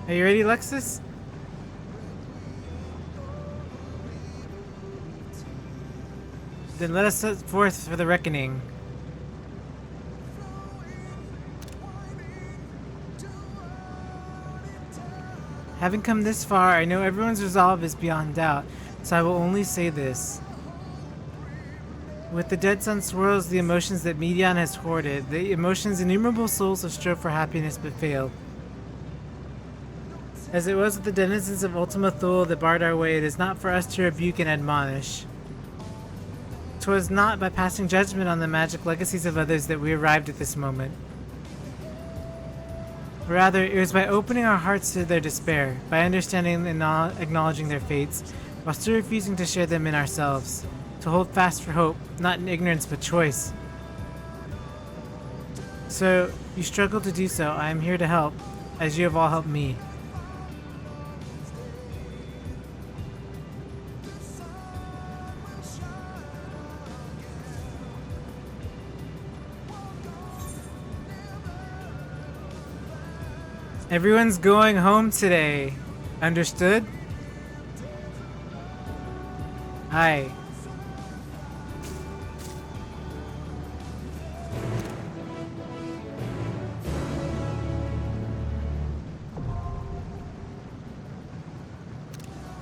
Are you ready, Lexus? Then let us set forth for the reckoning. Having come this far, I know everyone's resolve is beyond doubt, so I will only say this. With the dead sun swirls the emotions that Medion has hoarded, the emotions innumerable souls have strove for happiness but failed. As it was with the denizens of Ultima Thule that barred our way, it is not for us to rebuke and admonish. 'Twas not by passing judgment on the magic legacies of others that we arrived at this moment. Rather, it was by opening our hearts to their despair, by understanding and acknowledging their fates, while still refusing to share them in ourselves, to hold fast for hope, not in ignorance but choice. So, you struggle to do so, I am here to help, as you have all helped me. Everyone's going home today. Understood? Hi.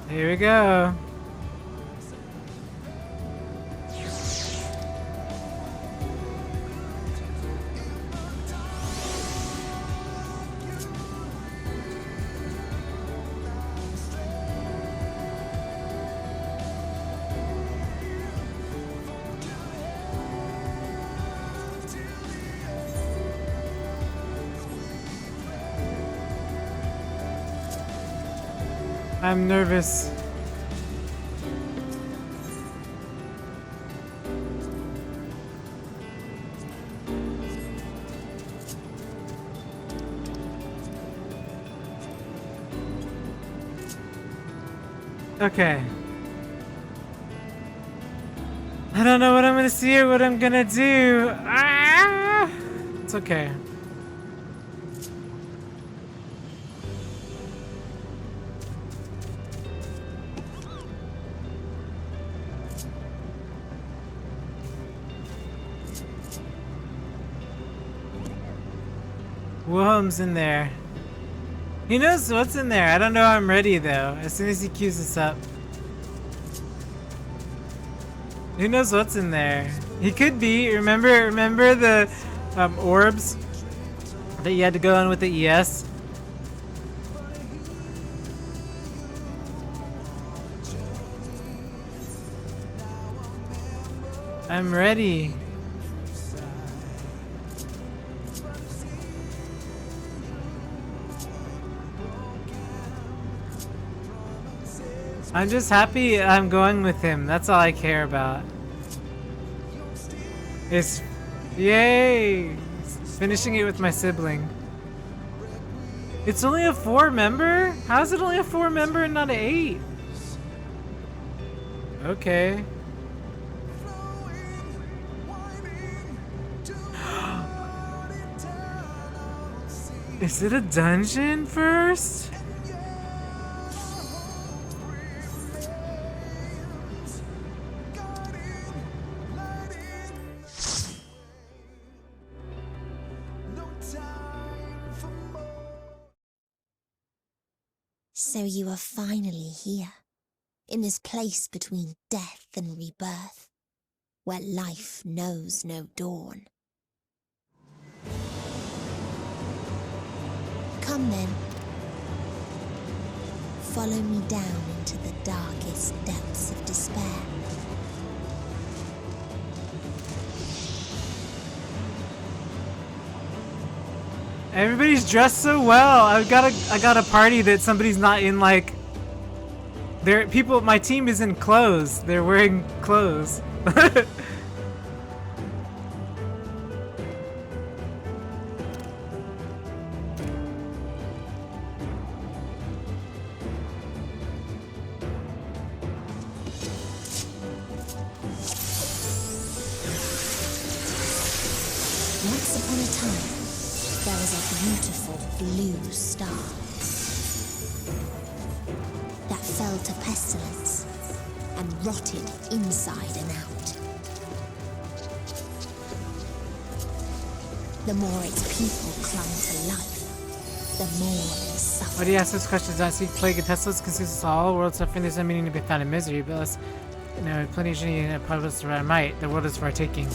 Here we go. I'm nervous. Okay. I don't know what I'm gonna see or what I'm gonna do. Ah! It's okay. Wilhelm's in there. He knows what's in there. I don't know I'm ready though. As soon as he cues us up. Who knows what's in there? He could be. Remember the orbs that you had to go in with the ES? I'm ready. I'm just happy I'm going with him. That's all I care about. It's yay! Finishing it with my sibling. It's only a 4-member? How is it only a 4-member and not an 8? Okay. Is it a dungeon first? So you are finally here, in this place between death and rebirth, where life knows no dawn. Come then. Follow me down into the darkest depths of despair. Everybody's dressed so well. I got a party that somebody's not in, like, my team is in clothes. They're wearing clothes. Once upon a time, there was a beautiful blue star. fell to pestilence and rotted inside and out. The more its people clung to life, the more they suffered. Why do you ask those questions? Don't seek plague and pestilence consumes us all. World suffering, there's no meaning to be found in misery, but let's, plenty of journey and progress to our might. The world is for our taking.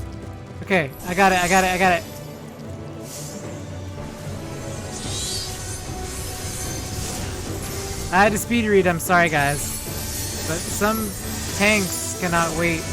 Okay, I got it. I had to speed read, I'm sorry guys. But some tanks cannot wait.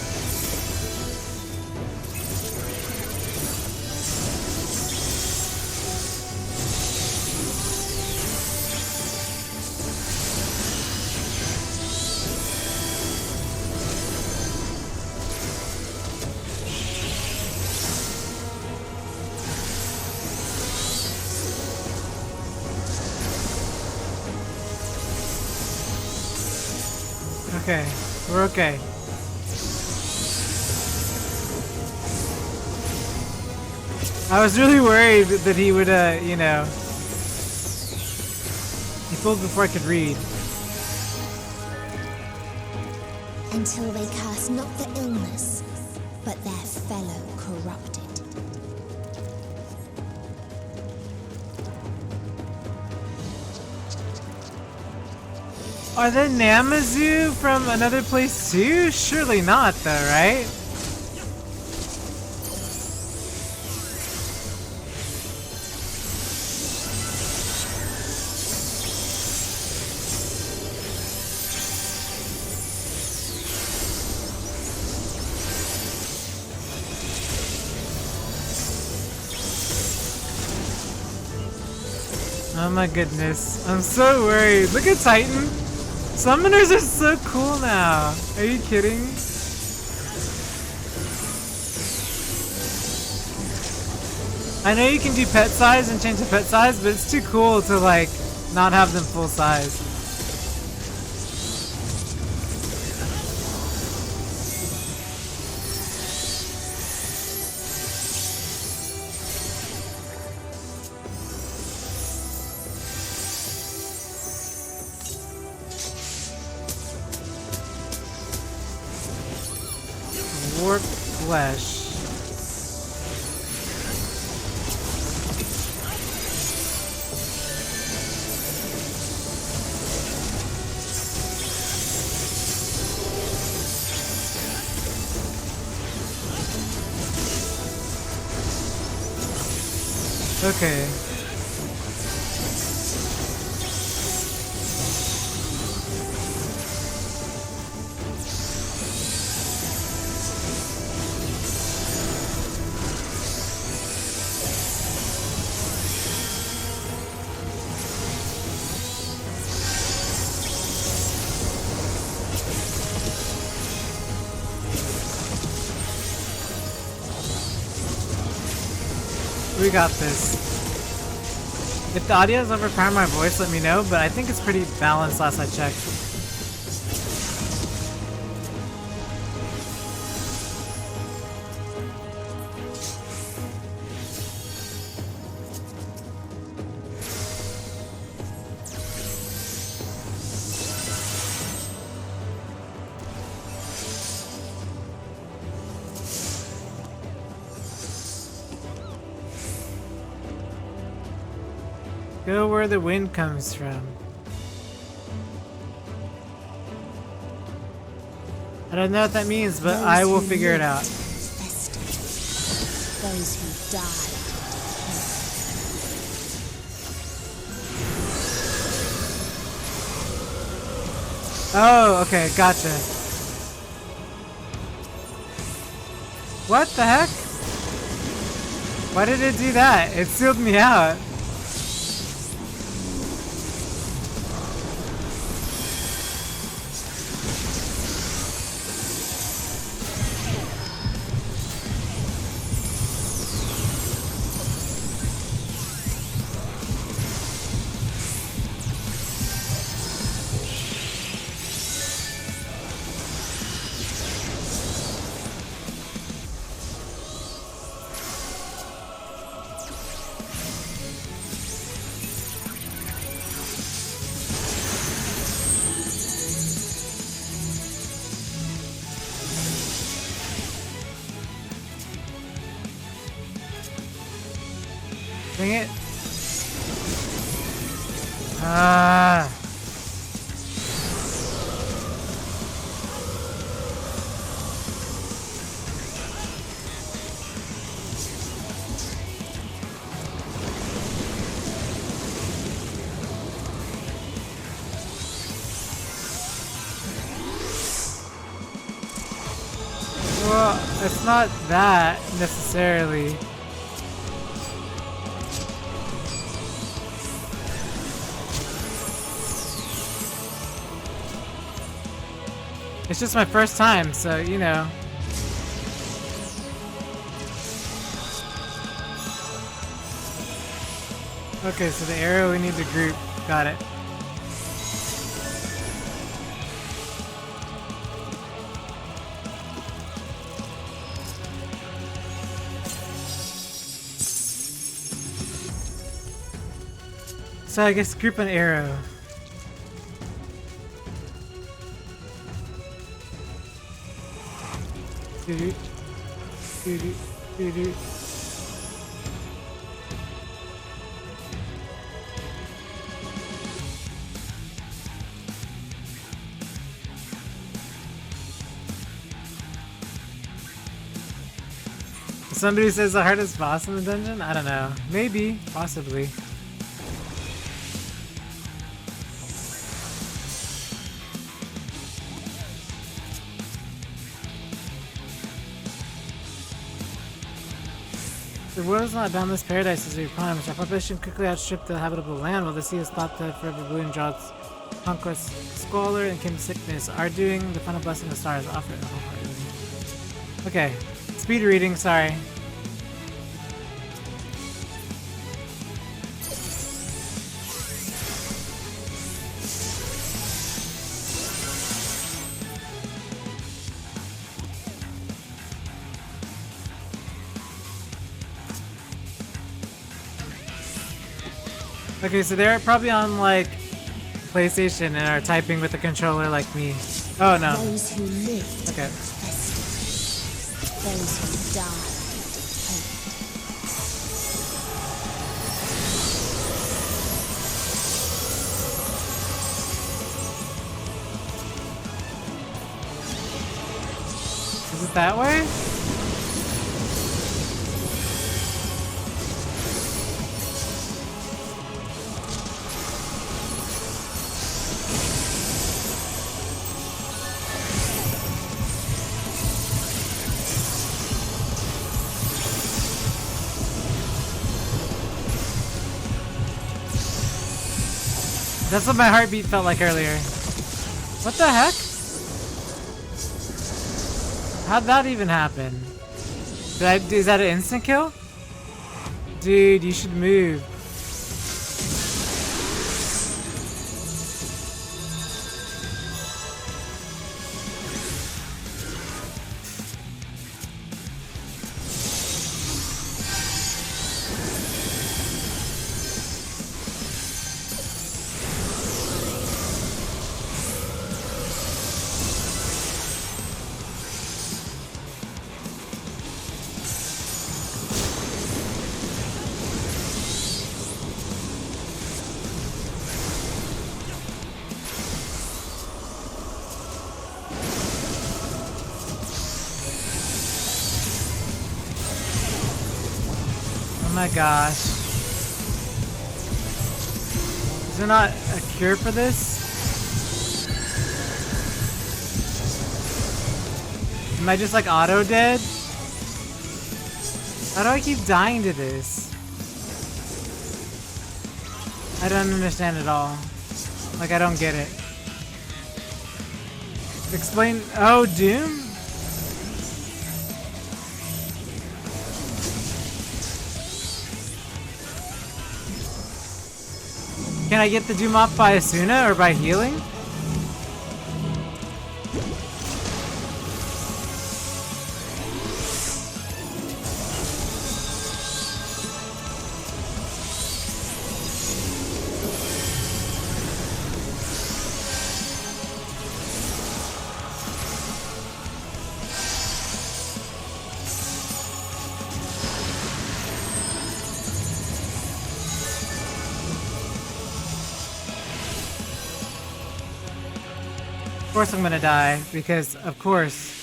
Okay, we're okay. I was really worried that he would, he pulled before I could read. Until they curse not the illness, but their fellow corrupted. Are the Namazu from another place too? Surely not though, right? Oh my goodness, I'm so worried. Look at Titan. Summoners are so cool now. Are you kidding? I know you can do pet size and change the pet size, but it's too cool to like not have them full size. Warped flesh. Okay. We got this. If the audio is overpowering my voice, let me know, but I think it's pretty balanced last I checked. Go where the wind comes from. I don't know what that means, but I will figure it out. Those who died. Oh, okay, gotcha. What the heck? Why did it do that? It sealed me out. Dang it. Ah. Well, it's not that necessarily. It's just my first time, so you know. Okay, so the arrow we need to group. Got it. So I guess group an arrow. Doo-doo. Doo-doo. Doo-doo. Somebody says the hardest boss in the dungeon? I don't know. Maybe. Possibly. The world is not boundless paradise as we promised. Our population quickly outstripped the habitable land, while the sea is thought to forever balloon droughts, conquest, squalor, and kin sickness. Our doing, the final blessing of the stars, offer it wholeheartedly. Okay. Speed reading, sorry. Okay, so they're probably on like PlayStation and are typing with the controller like me. Oh no. Those who lived Okay. festive. Those who died Is it that way? That's what my heartbeat felt like earlier. What the heck? How'd that even happen? Is that an instant kill? Dude, you should move. Oh my gosh. Is there not a cure for this? Am I just like auto dead? How do I keep dying to this? I don't understand at all. Like, I don't get it. Explain. Oh, Doom? Can I get the Doom off by Asuna or by healing? Of course I'm gonna die, because of course.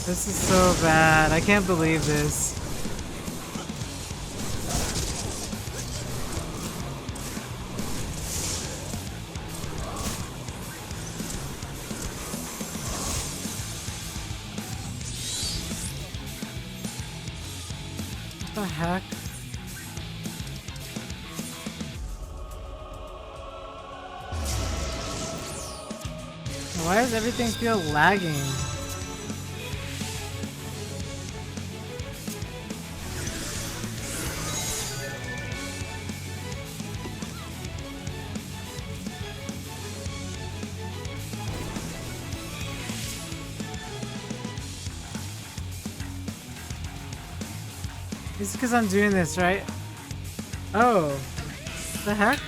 This is so bad. I can't believe this. What the heck? Why does everything feel lagging? It's because I'm doing this, right? Oh. What the heck?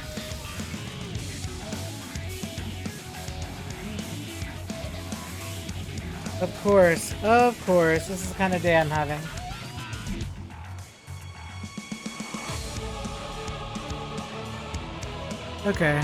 Of course. Of course. This is the kind of day I'm having. Okay.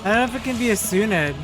I don't know if it can be a Suned.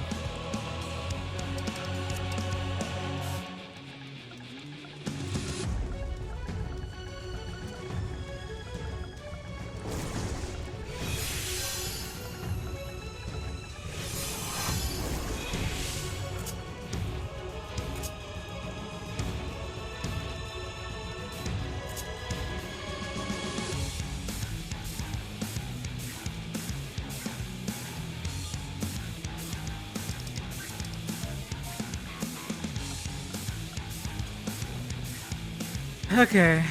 Okay.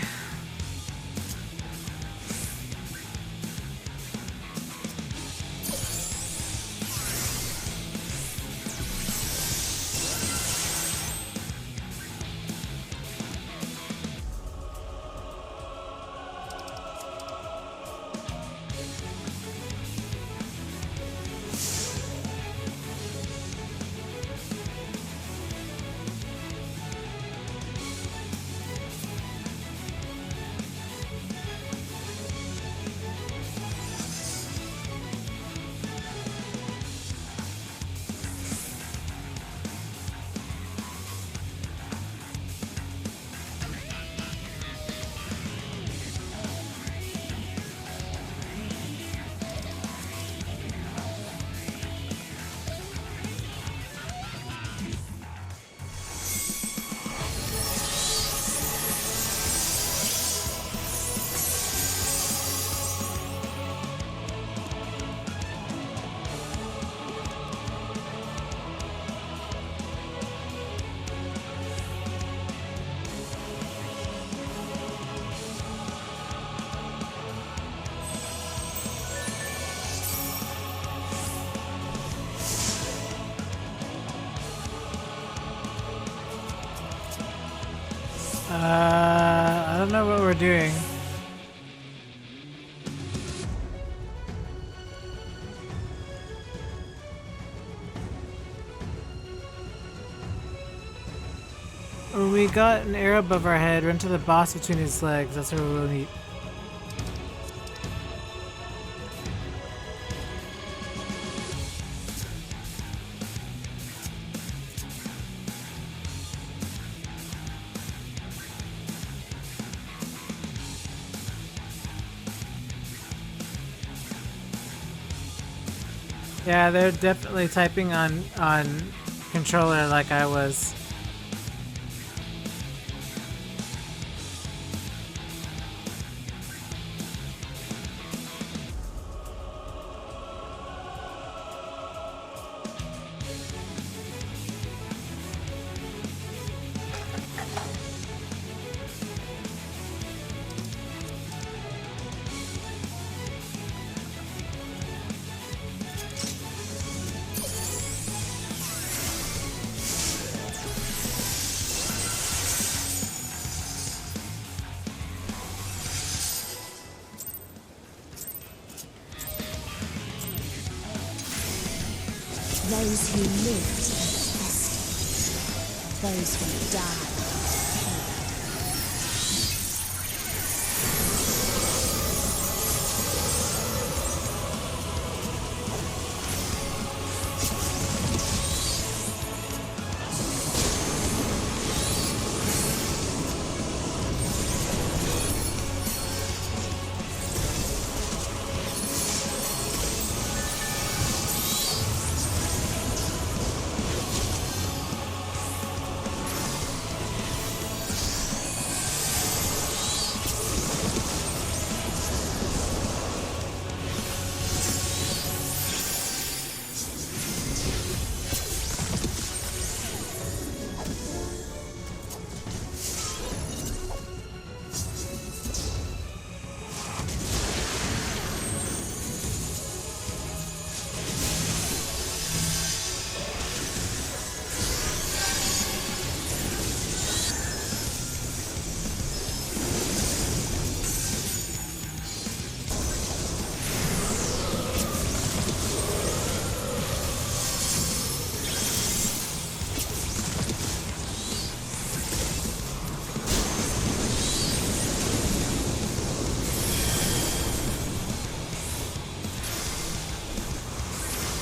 I don't know what we're doing. When we got an arrow above our head, run to the boss between his legs. That's what we'll need. Yeah, they're definitely typing on controller like I was. Those who lived eat festered. Those who died.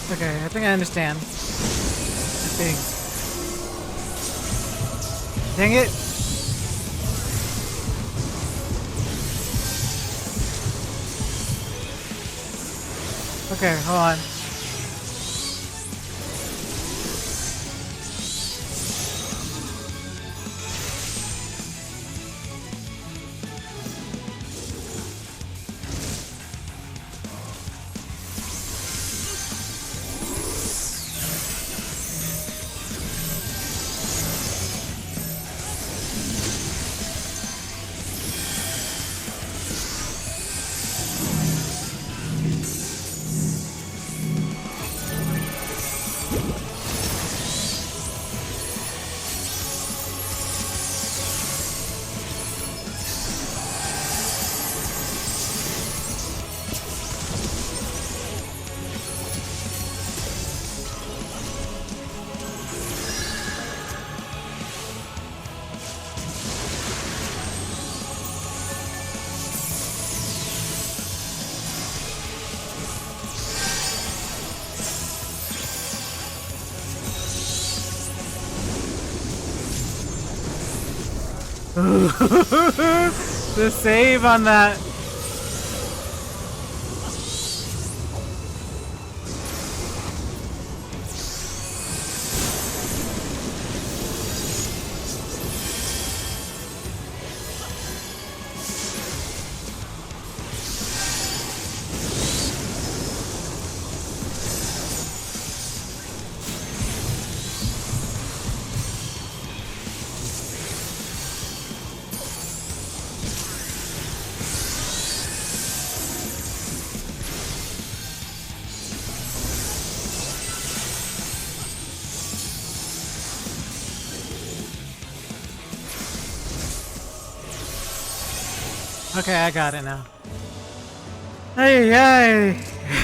Okay, I think I understand. I think. Dang it! Okay, hold on. The save on that. Okay, I got it now. Hey, hey!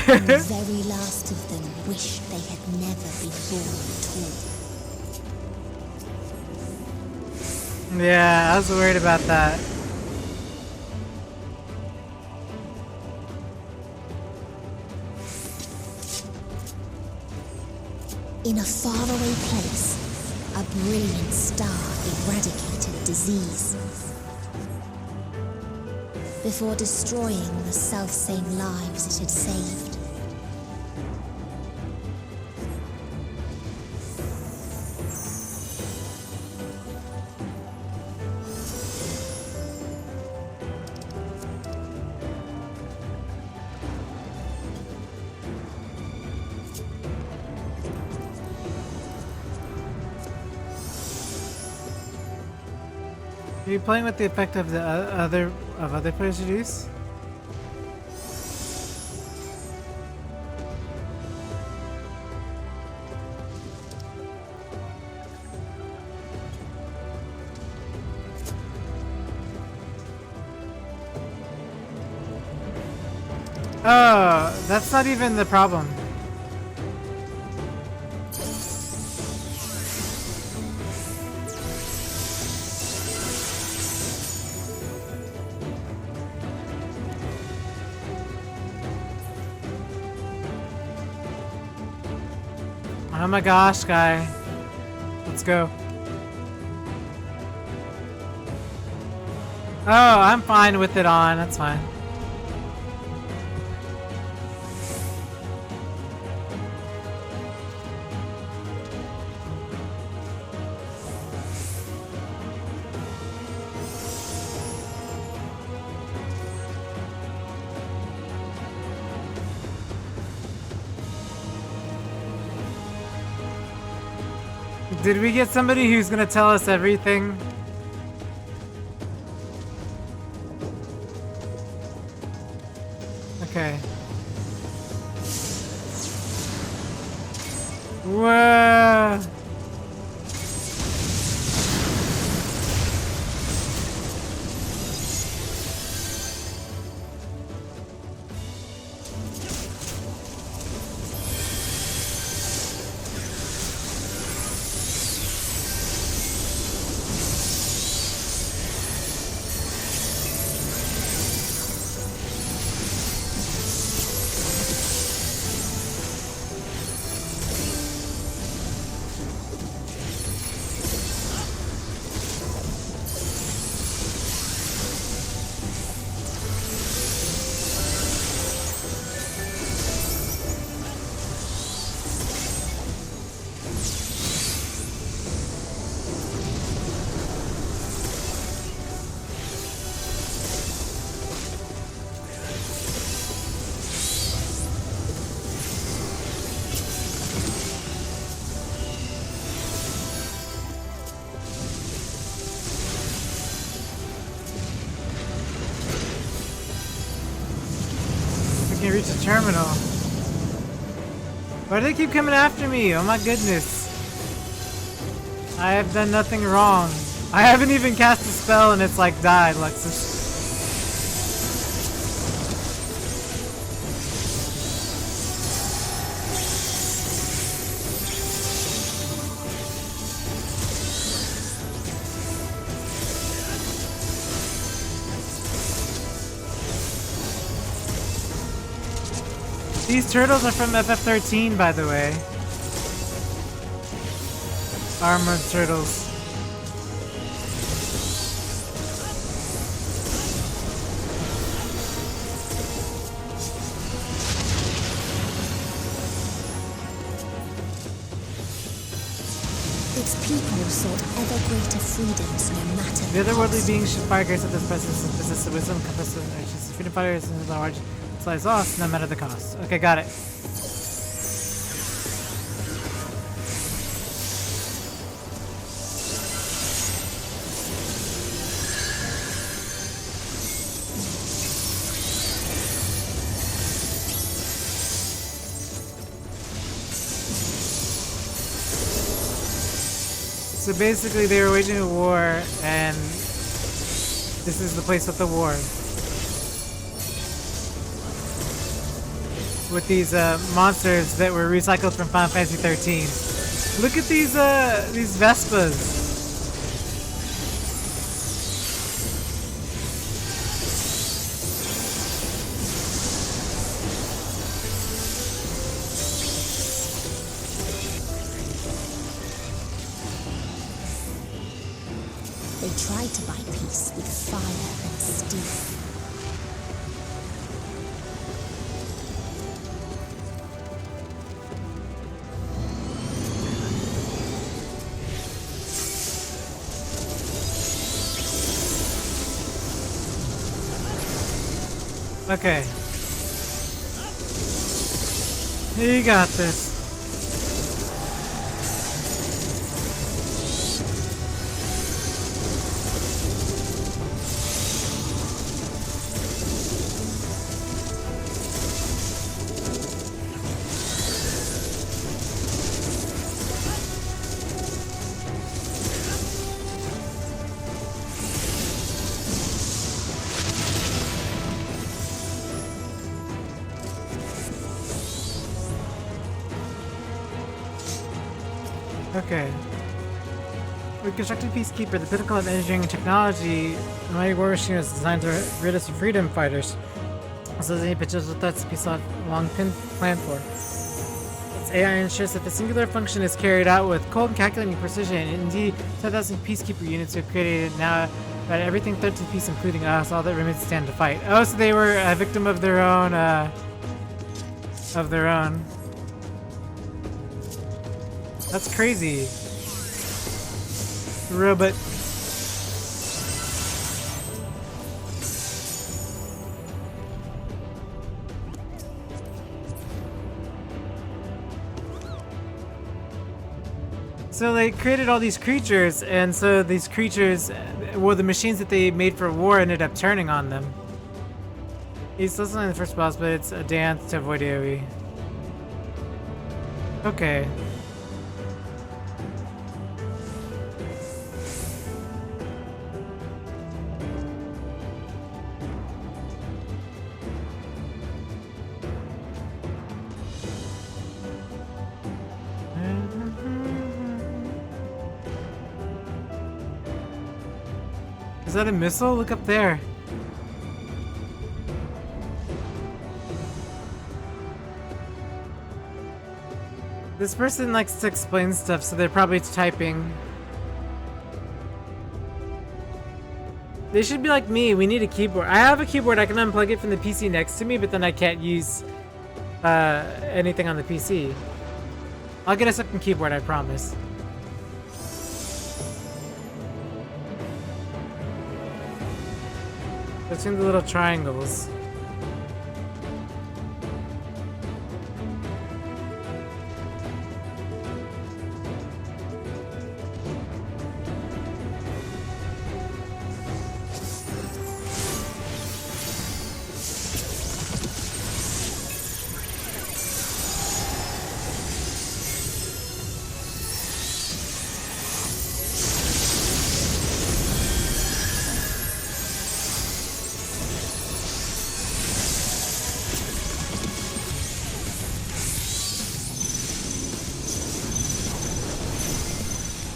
And the very last of them wished they had never been born at all. Yeah, I was worried about that. In a faraway place, a brilliant star eradicated disease before destroying the selfsame lives it had saved. Are you playing with the effect of the other players' use? Oh, that's not even the problem. Oh my gosh, guy. Let's go. Oh, I'm fine with it on. That's fine. Did we get somebody who's gonna tell us everything? Okay. Whoa! I can reach the terminal. Why do they keep coming after me? Oh my goodness. I have done nothing wrong. I haven't even cast a spell and it's like died, Lexus. These turtles are from FF13, by the way. Armored turtles. Its people sought ever greater freedoms no matter The otherworldly beings should fire grace at this presence and possess the wisdom, compass, and riches. Freedom fighters and large slice off, no matter the cost. Okay, got it. So basically they were waging a war and this is the place with the war. With these monsters that were recycled from Final Fantasy 13. Look at these Vespas. They tried to buy peace with fire and steel. Okay. You got this. Okay. We constructed Peacekeeper, the pinnacle of engineering and technology. The mighty war machine is designed to rid us of freedom fighters. So there's any potential threats to peace off long planned for. Its AI ensures that the singular function is carried out with cold and calculating precision. Indeed, 10,000 peacekeeper units are created now. But everything 13th piece, including us, all that remains to stand to fight. Oh, so they were a victim of their own. That's crazy. Robot. So they created all these creatures, and so these creatures, well, the machines that they made for war ended up turning on them. He's still in the first boss, but it's a dance to avoid AoE. Okay. Is that a missile? Look up there. This person likes to explain stuff, so they're probably typing. They should be like me. We need a keyboard. I have a keyboard. I can unplug it from the PC next to me, but then I can't use anything on the PC. I'll get a second keyboard, I promise. I've seen the little triangles.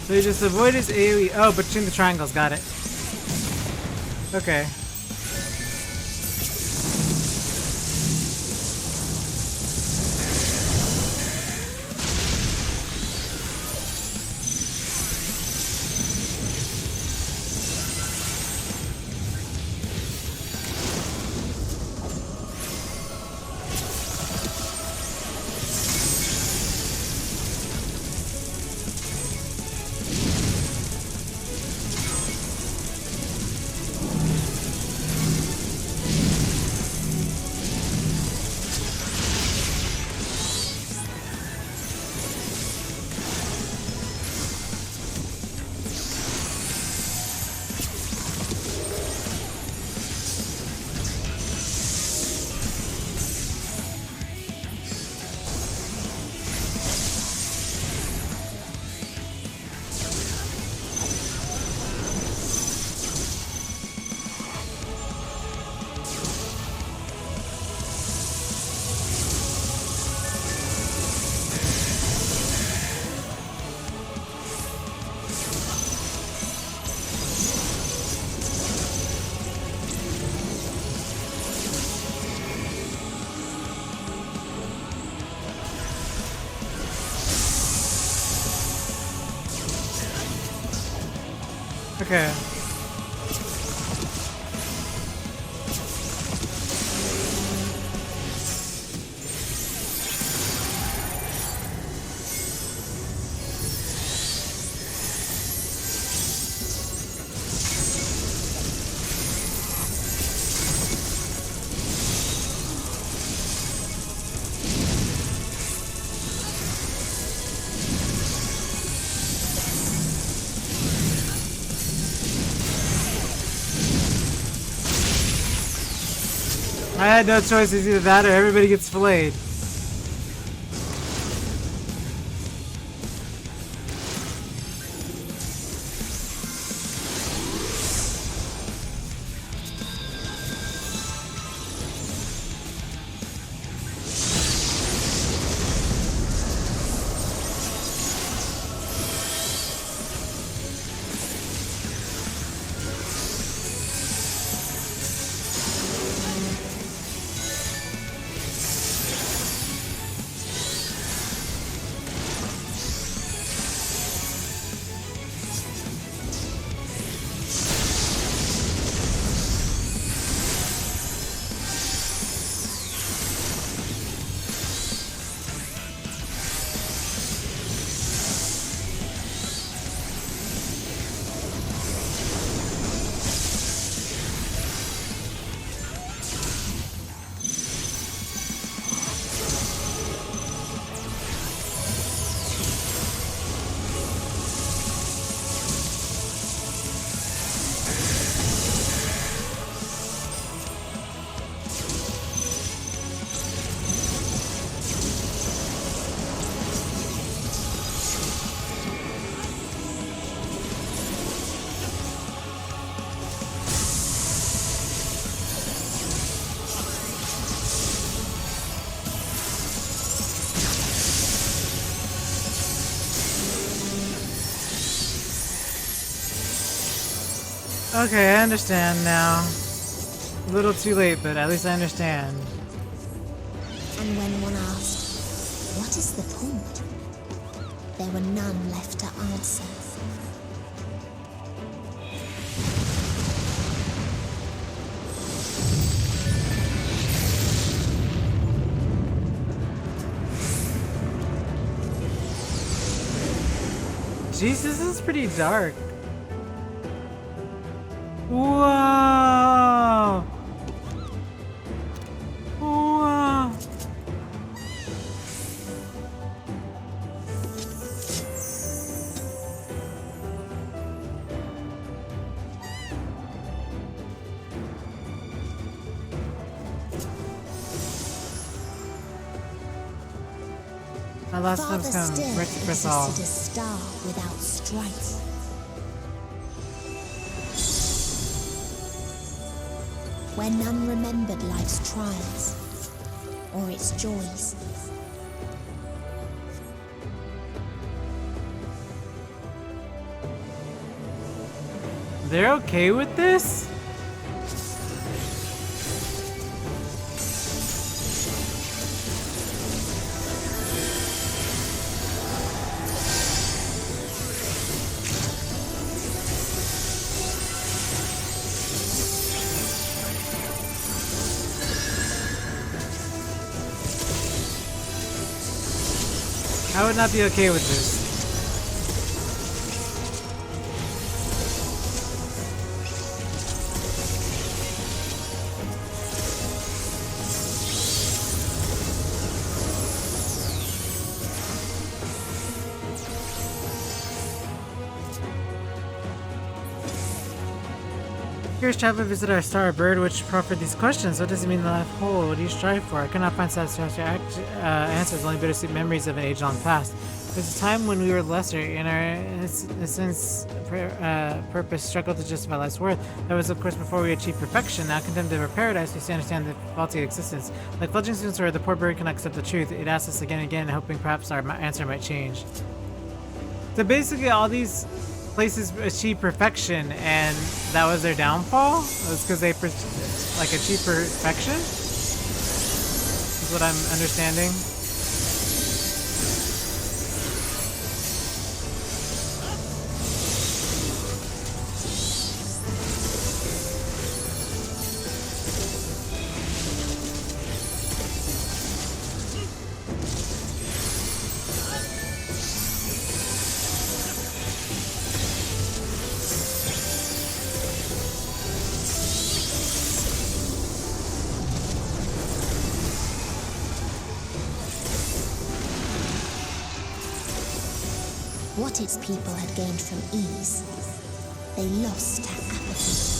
So you just avoid his AoE. Oh, between the triangles, got it. Okay. Okay. I had no choice. It's either that or everybody gets filleted. Okay, I understand now. A little too late, but at least I understand. And when one asked, what is the point? There were none left to answer. Jeez, this is pretty dark. Whoa! Whoa! My last Farther time's come. still Rick existed Bristol. a star without strife. Where none remembered life's trials or its joys. They're okay with this? I would not be okay with this. Here's traveler visit our star bird, which proffered these questions. What does it mean to life whole? What do you strive for? I cannot find satisfactory answers, only bittersweet memories of an age-long past. There's a time when we were lesser, in our essence, purpose struggled to justify life's worth. That was, of course, before we achieved perfection. Now, condemned to our paradise, we understand the faulty existence. Like fledgling students where the poor bird cannot accept the truth, it asks us again and again, hoping perhaps our answer might change. So basically, all these places achieve perfection, and that was their downfall? It was because they achieved perfection? Is what I'm understanding. What its people had gained from ease, they lost to apathy.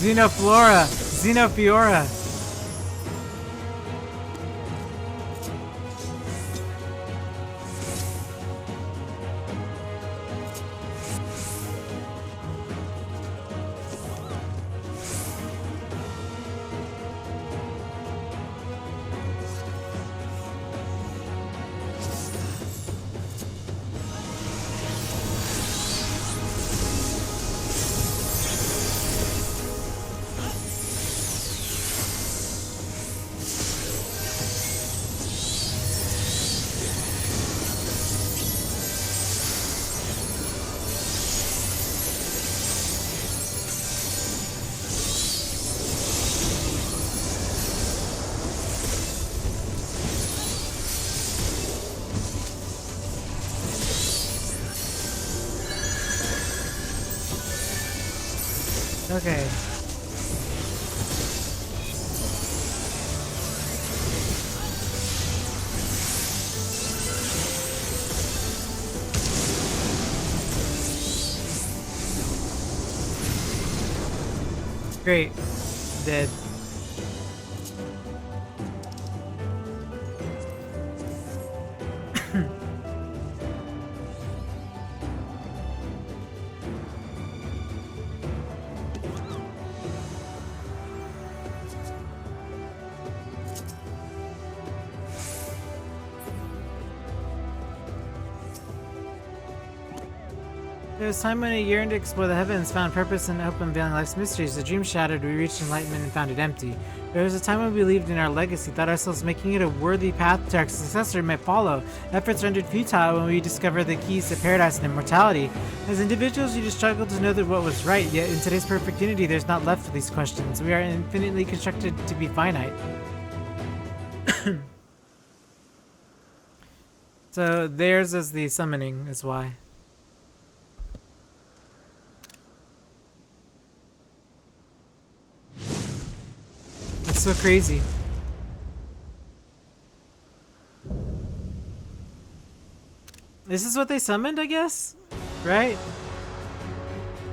Xenofiora. Okay. Great. Dead. There was a time when I yearned to explore the heavens, found purpose in hope, unveiling life's mysteries. The dream shattered, we reached enlightenment and found it empty. There was a time when we believed in our legacy, thought ourselves making it a worthy path to our successor might follow. Efforts rendered futile when we discovered the keys to paradise and immortality. As individuals, you just struggle to know that what was right, yet in today's perfect unity, there's not left for these questions. We are infinitely constructed to be finite. So theirs is the summoning, is why. That's so crazy. This is what they summoned, I guess? Right?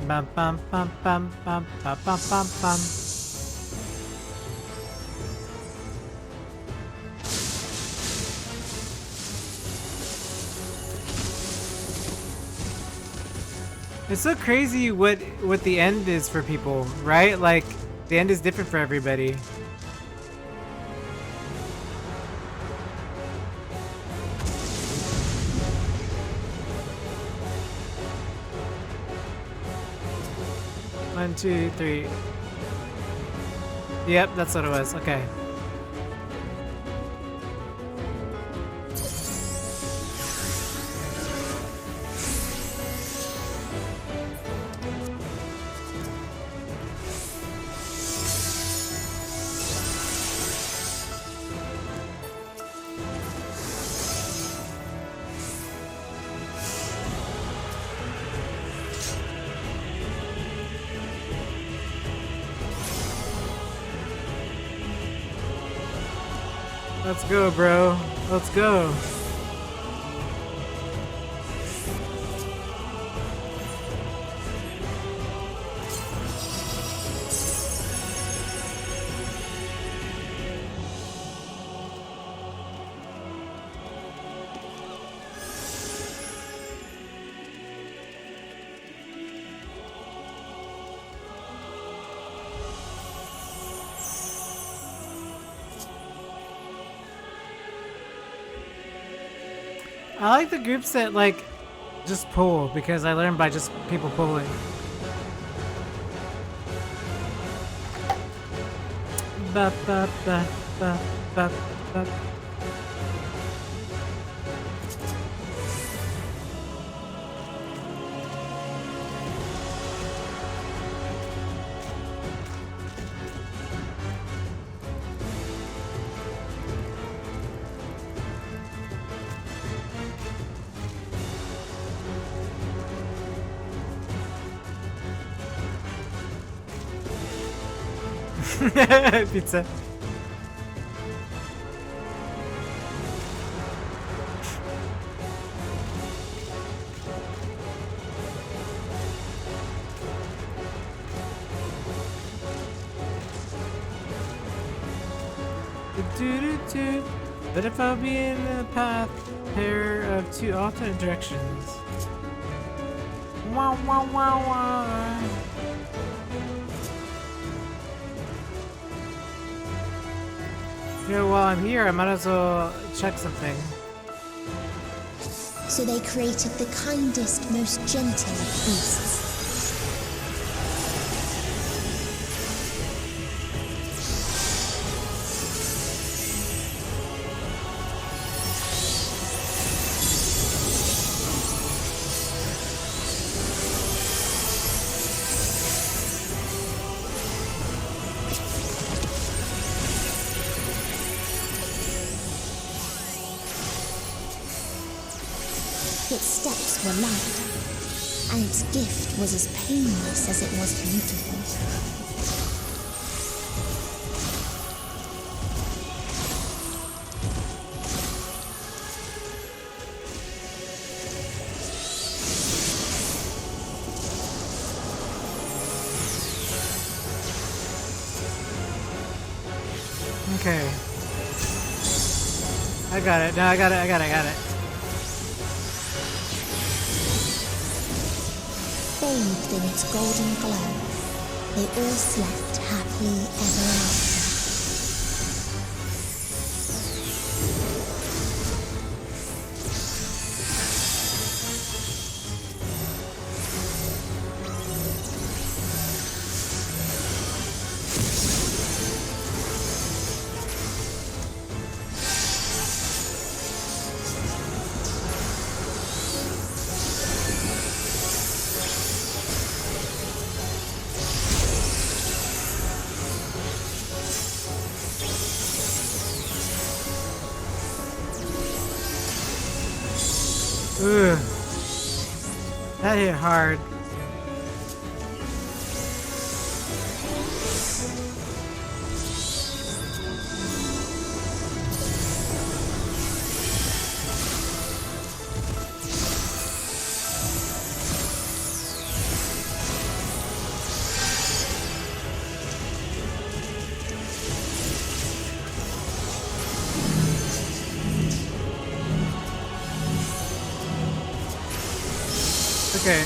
Bum bum bum bum bum bum bum bum bum. It's so crazy what the end is for people, right? Like, the end is different for everybody. One, two, three. Yep, that's what it was. Okay. Let's go, bro. Let's go. I like the groups that like just pull because I learned by just people pulling. Ba ba ba ba ba ba. Pizza. But if I'll be in a path pair of two alternate directions. Wow wow wow wow. You know, while I'm here, I might as well check something. So they created the kindest, most gentle of beasts. Its steps were light, and its gift was as painless as it was beautiful. Okay. I got it. No, I got it. Bathed in its golden glow, they all slept happily ever after. Ugh. That hit hard. Okay.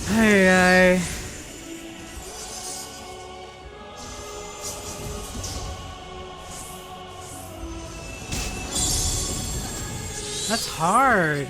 Hey, that's hard.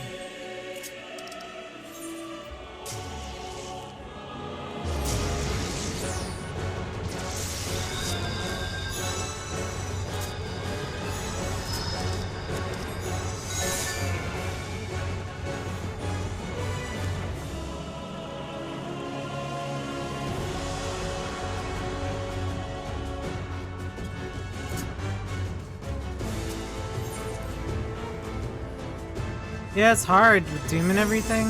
Yeah, it's hard with Doom and everything.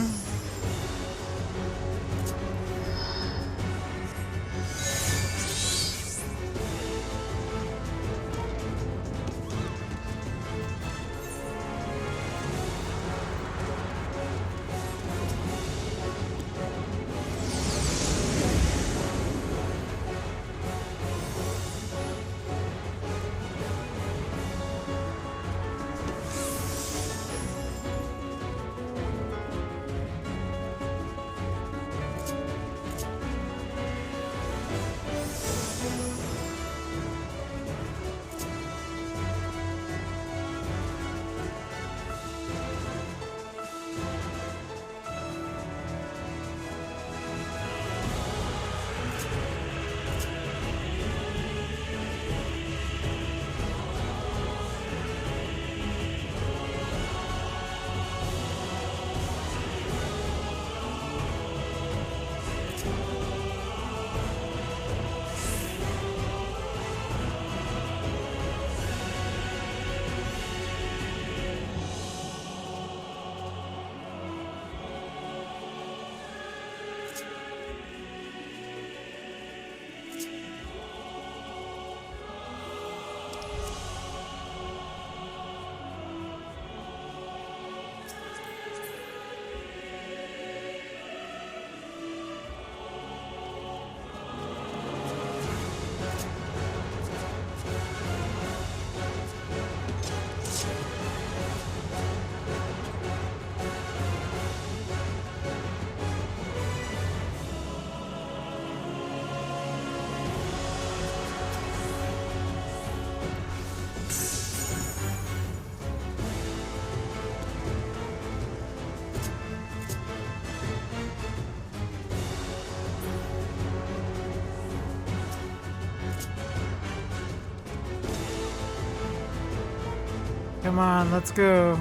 Come on, let's go.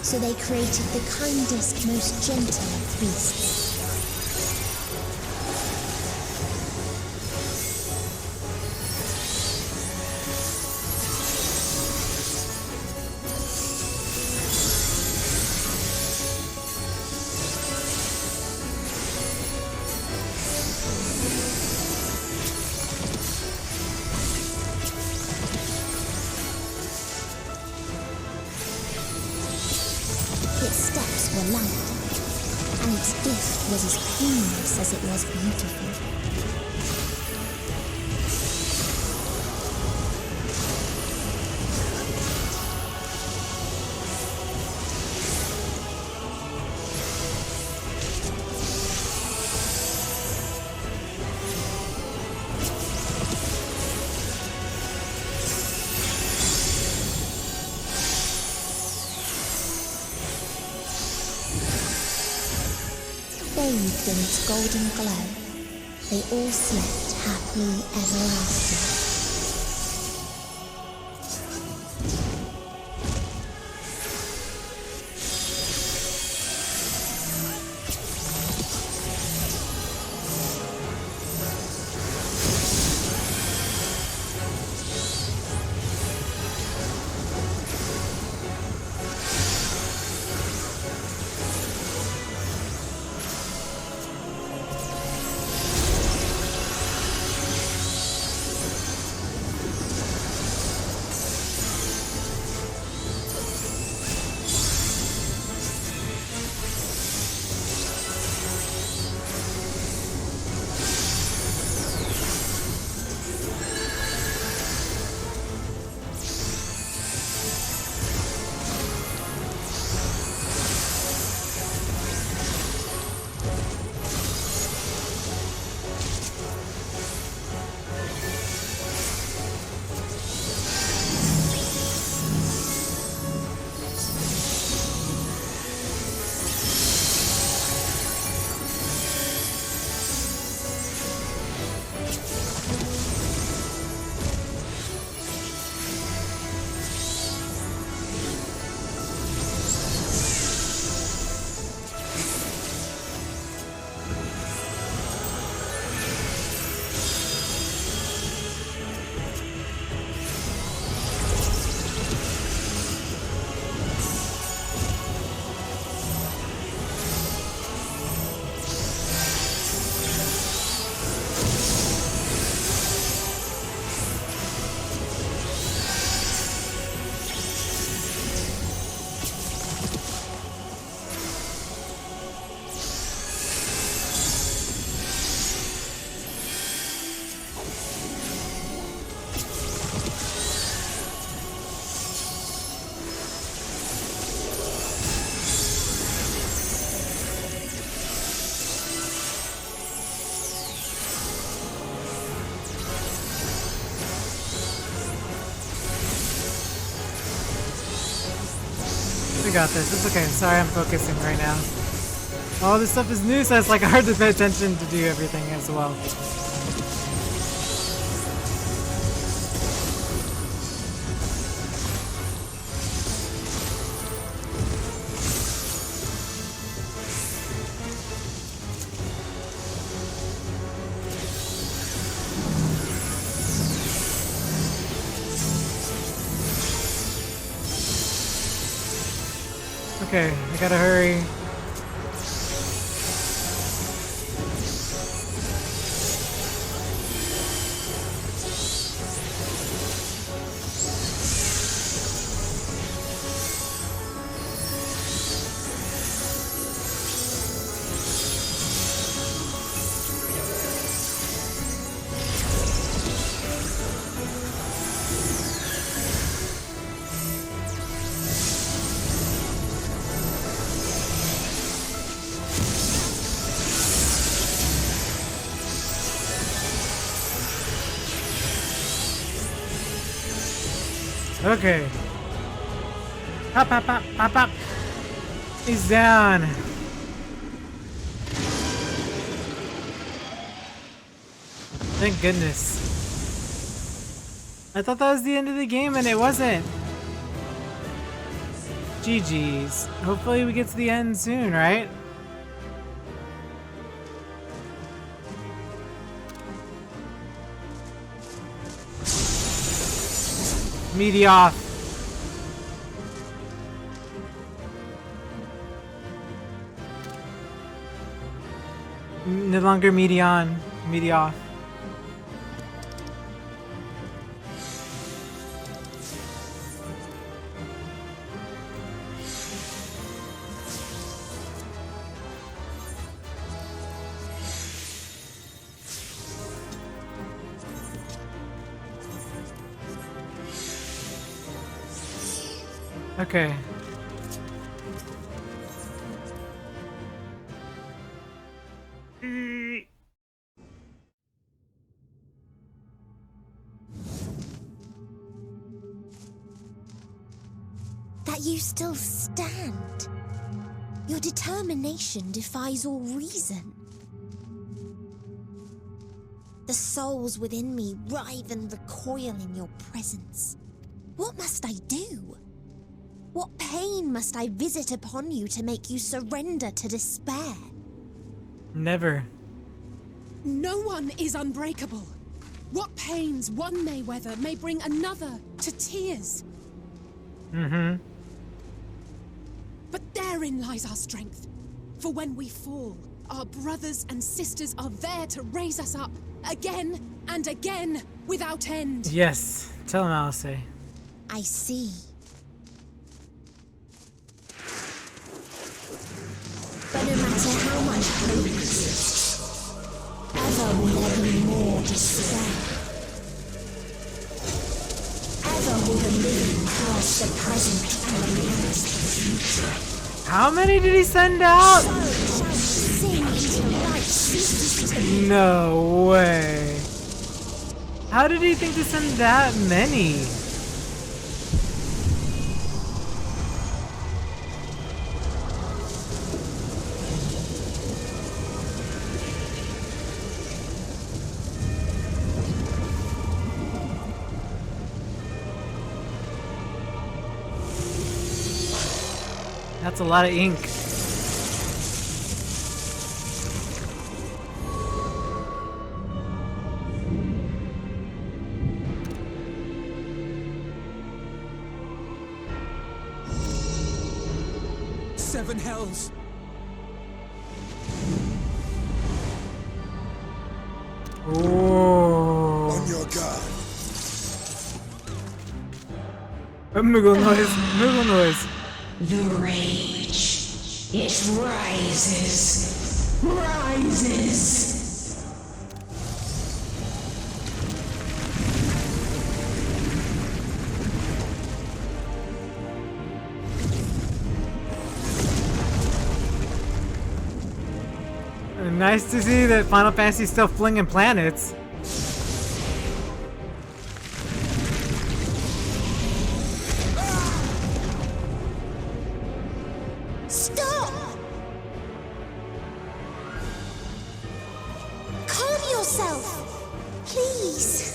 So they created the kindest, most gentle of beasts. Its steps were light, and its gift was as painless as it was beautiful. Bathed in its golden glow, they all slept happily ever after. We got this. It's okay. Sorry, I'm focusing right now. All this stuff is new, so it's like hard to pay attention to do everything as well. Okay, I gotta hurry. Okay. Up, up, up, up, up. He's down. Thank goodness. I thought that was the end of the game and it wasn't. GG's. Hopefully we get to the end soon, right? Meaty off. No longer meaty on. Meaty off. Okay. That you still stand. Your determination defies all reason. The souls within me writhe and recoil in your presence. What must I do? What pain must I visit upon you to make you surrender to despair? Never. No one is unbreakable. What pains one may weather may bring another to tears. Mm-hmm. But therein lies our strength. For when we fall, our brothers and sisters are there to raise us up again and again without end. Yes. Tell him, Alice. I see. But no matter how much hope exists, ever will there be more despair. Ever will the living cast the present and against the future. How many did he send out? So shall we sing until light ceases to be. No way. How did he think to send that many? That's a lot of ink. Seven hells. Oh. On your guard. Moogle noise. Moogle noise. The rage, it rises, rises. Nice to see that Final Fantasy is still flinging planets. Stop! Calm yourself, please.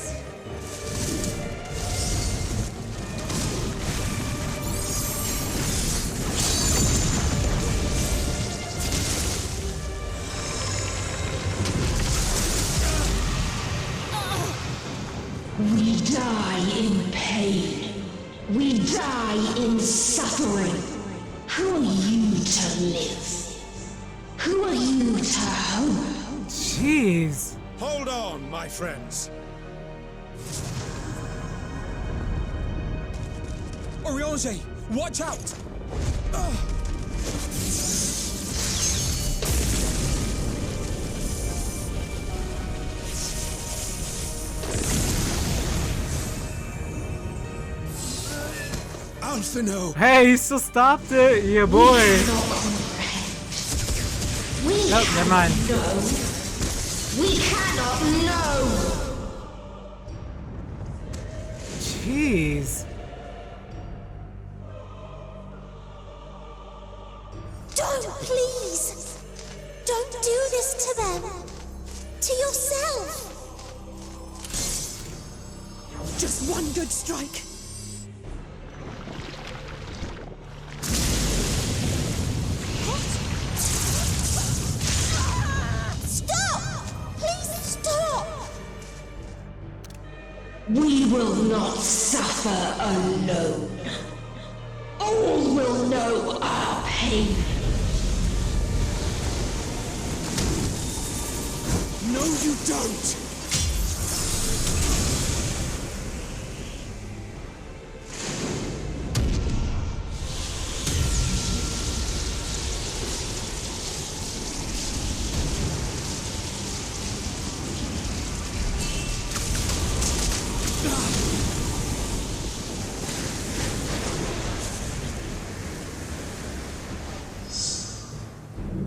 We die in pain. We die in suffering. Who are you to live? Who are you to hope? Jeez. Hold on, my friends. Oriange, watch out! Alphino! Hey, he still stopped it. Yeah, boy. We Nope, never mind. know. We cannot know. Jeez. Don't, please! Don't do this to them! To yourself! Just one good strike. Stop! Please stop! We will not suffer alone. All will know our pain. No, you don't!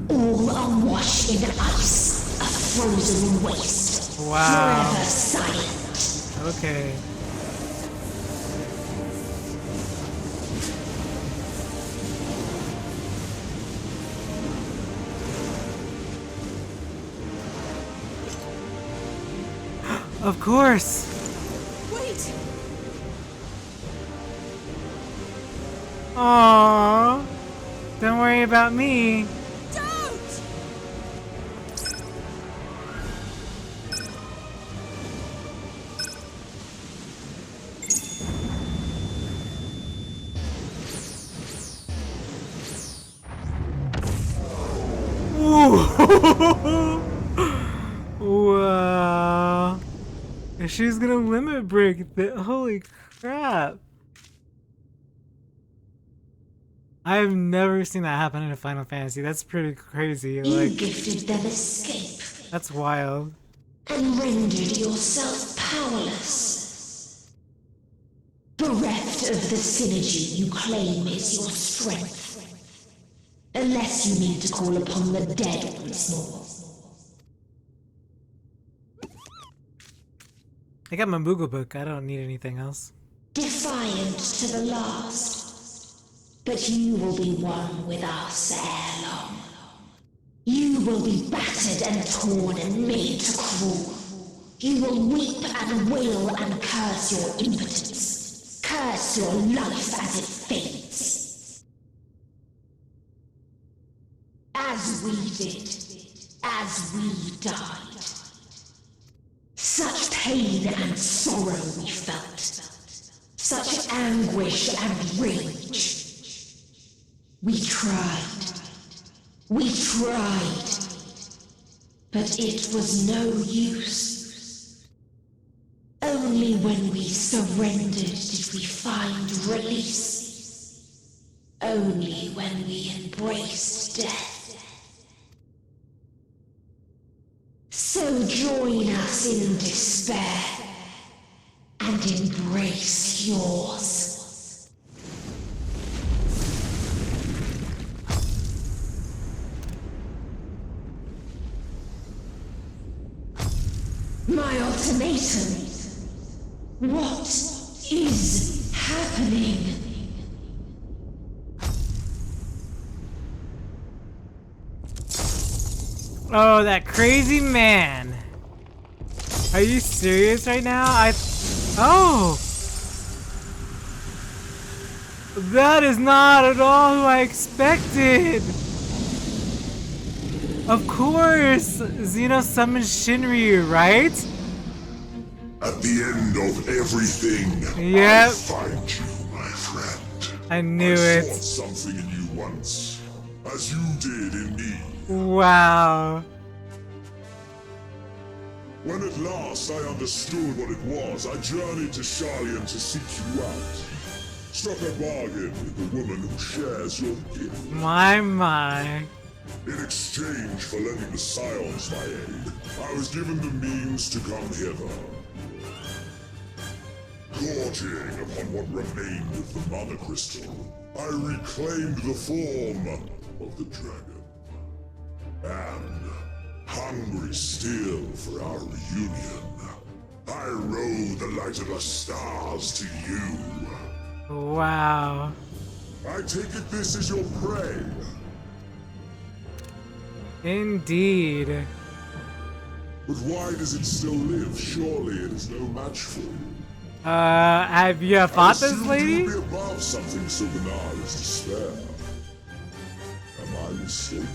All are washed in ice, a frozen waste. Wow. Forever silent. Okay. Of course. Wait! Aww. Don't worry about me. Don't! Ooh. Wow. And she's gonna limit break the holy crap. I've never seen that happen in a Final Fantasy. That's pretty crazy. You Like, gifted them escape that's wild. and rendered yourself powerless. Bereft of the synergy you claim is your strength. Unless you need to call upon the dead once more. I got my Moogle book. I don't need anything else. Defiant to the last. But you will be one with us ere long. You will be battered and torn and made to crawl. You will weep and wail and curse your impotence. Curse your life as it fades. As we did. As we died. Such pain and sorrow we felt. Such anguish and rage. We tried. We tried. But it was no use. Only when we surrendered did we find release. Only when we embraced death. So join us in despair and embrace yours. My ultimatum. What is happening? Oh, that crazy man. Are you serious right now? Oh! That is not at all who I expected! Of course! Xeno summoned Shinryu, right? At the end of everything, Yep. I'll find you, my friend. I knew I it. saw something in you once, as you did in me. Wow. When at last I understood what it was, I journeyed to Sharlayan to seek you out. Struck a bargain with the woman who shares your gift. My. In exchange for lending the Scions my aid, I was given the means to come hither. Gorging upon what remained of the Mother Crystal, I reclaimed the form of the dragon. And, hungry still for our reunion, I rode the light of the stars to you. Wow. I take it this is your prey. Indeed. But why does it still live? Surely it is no match for you. Have you fought this lady? You would be above something so banal as despair. Am I mistaken?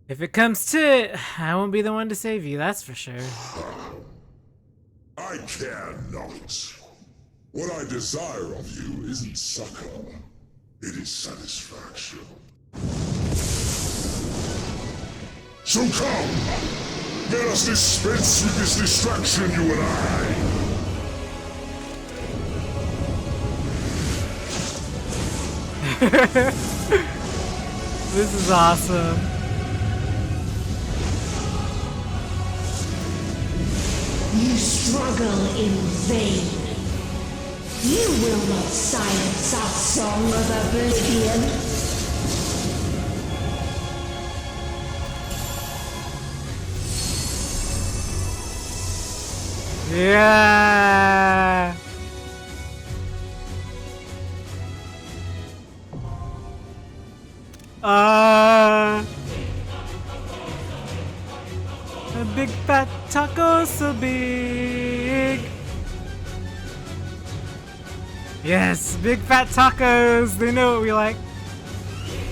If it comes to it, I won't be the one to save you, that's for sure. I care not. What I desire of you isn't succor. It is satisfaction. So come! Let us dispense with this distraction, you and I! This is awesome. You struggle in vain. You will not silence our song of oblivion. Yeah. A big fat taco so big. Yes, big fat tacos. They know what we like.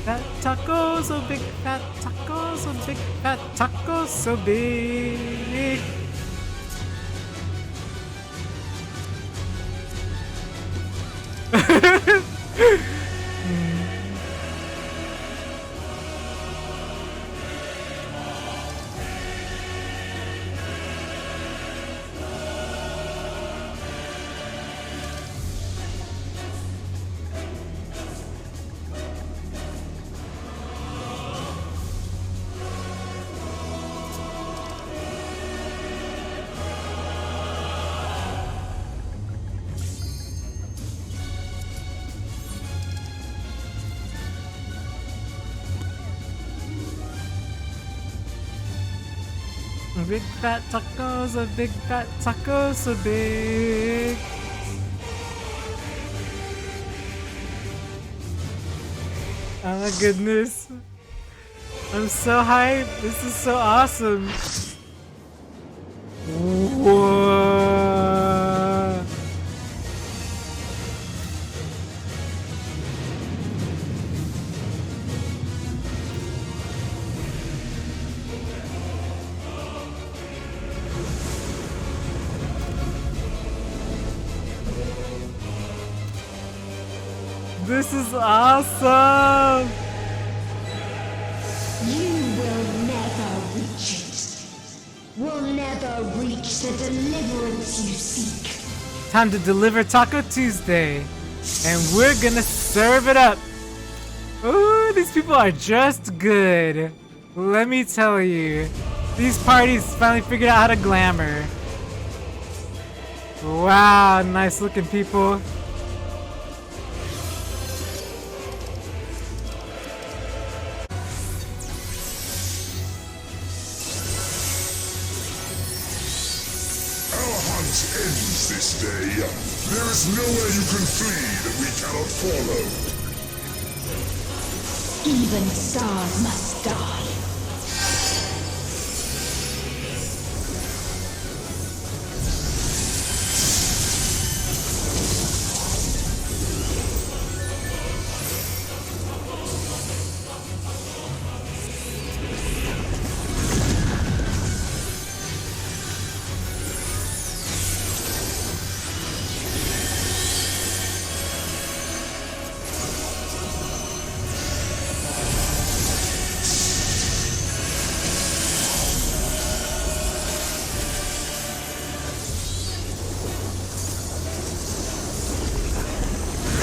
Fat tacos, so big fat tacos, so big fat tacos so big. Big fat tacos, a big fat tacos so big. Oh my goodness. I'm so hyped. This is so awesome. Whoa. This is awesome! You will never reach it. Will never reach the deliverance you seek. Time to deliver Taco Tuesday. And we're gonna serve it up. Ooh, these people are just good. Let me tell you. These parties finally figured out how to glamour. Wow, nice looking people. Ends this day. There is nowhere you can flee that we cannot follow. Even stars must die.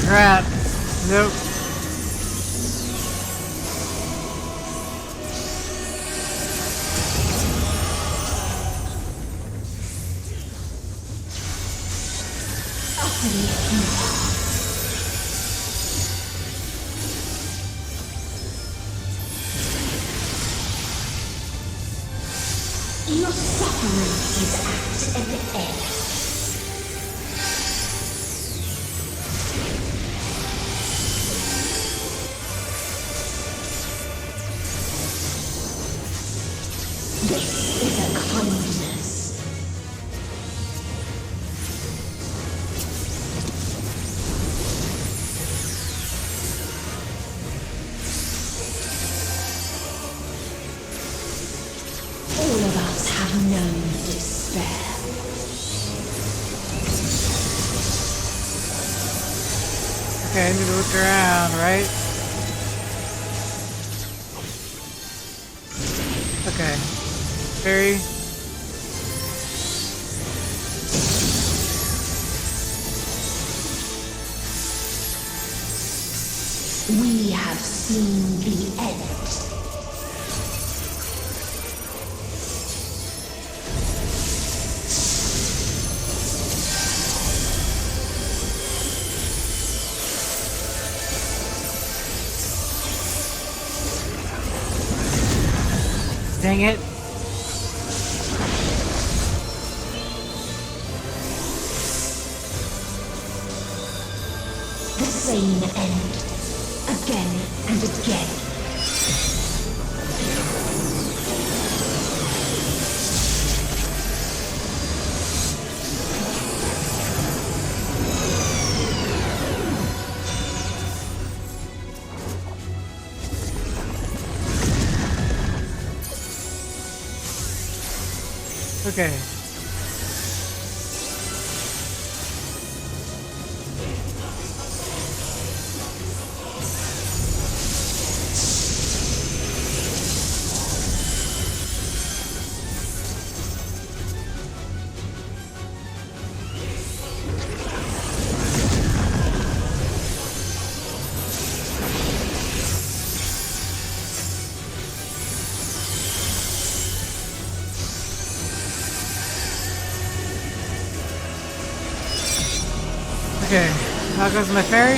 Crap. Nope. Your suffering is at an end. Okay, I need to look around, right? Okay. Fairy. We have seen the end. Dang it. The same end. Again and again. Okay. Okay, how goes my fairy?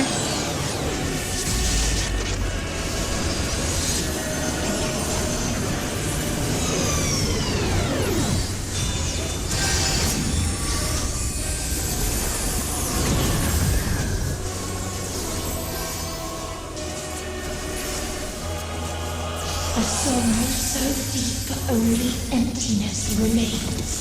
A sorrow so deep only emptiness remains.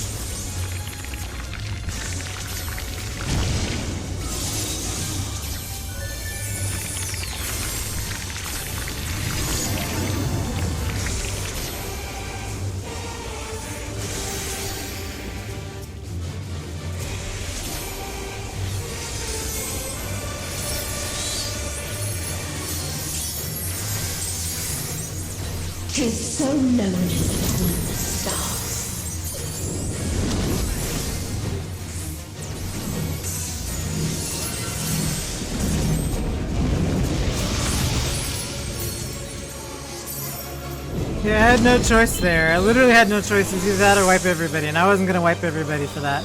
Tis so lonely between the stars. Yeah, I had no choice there. I literally had no choice. It's either that or wipe everybody, and I wasn't gonna wipe everybody for that.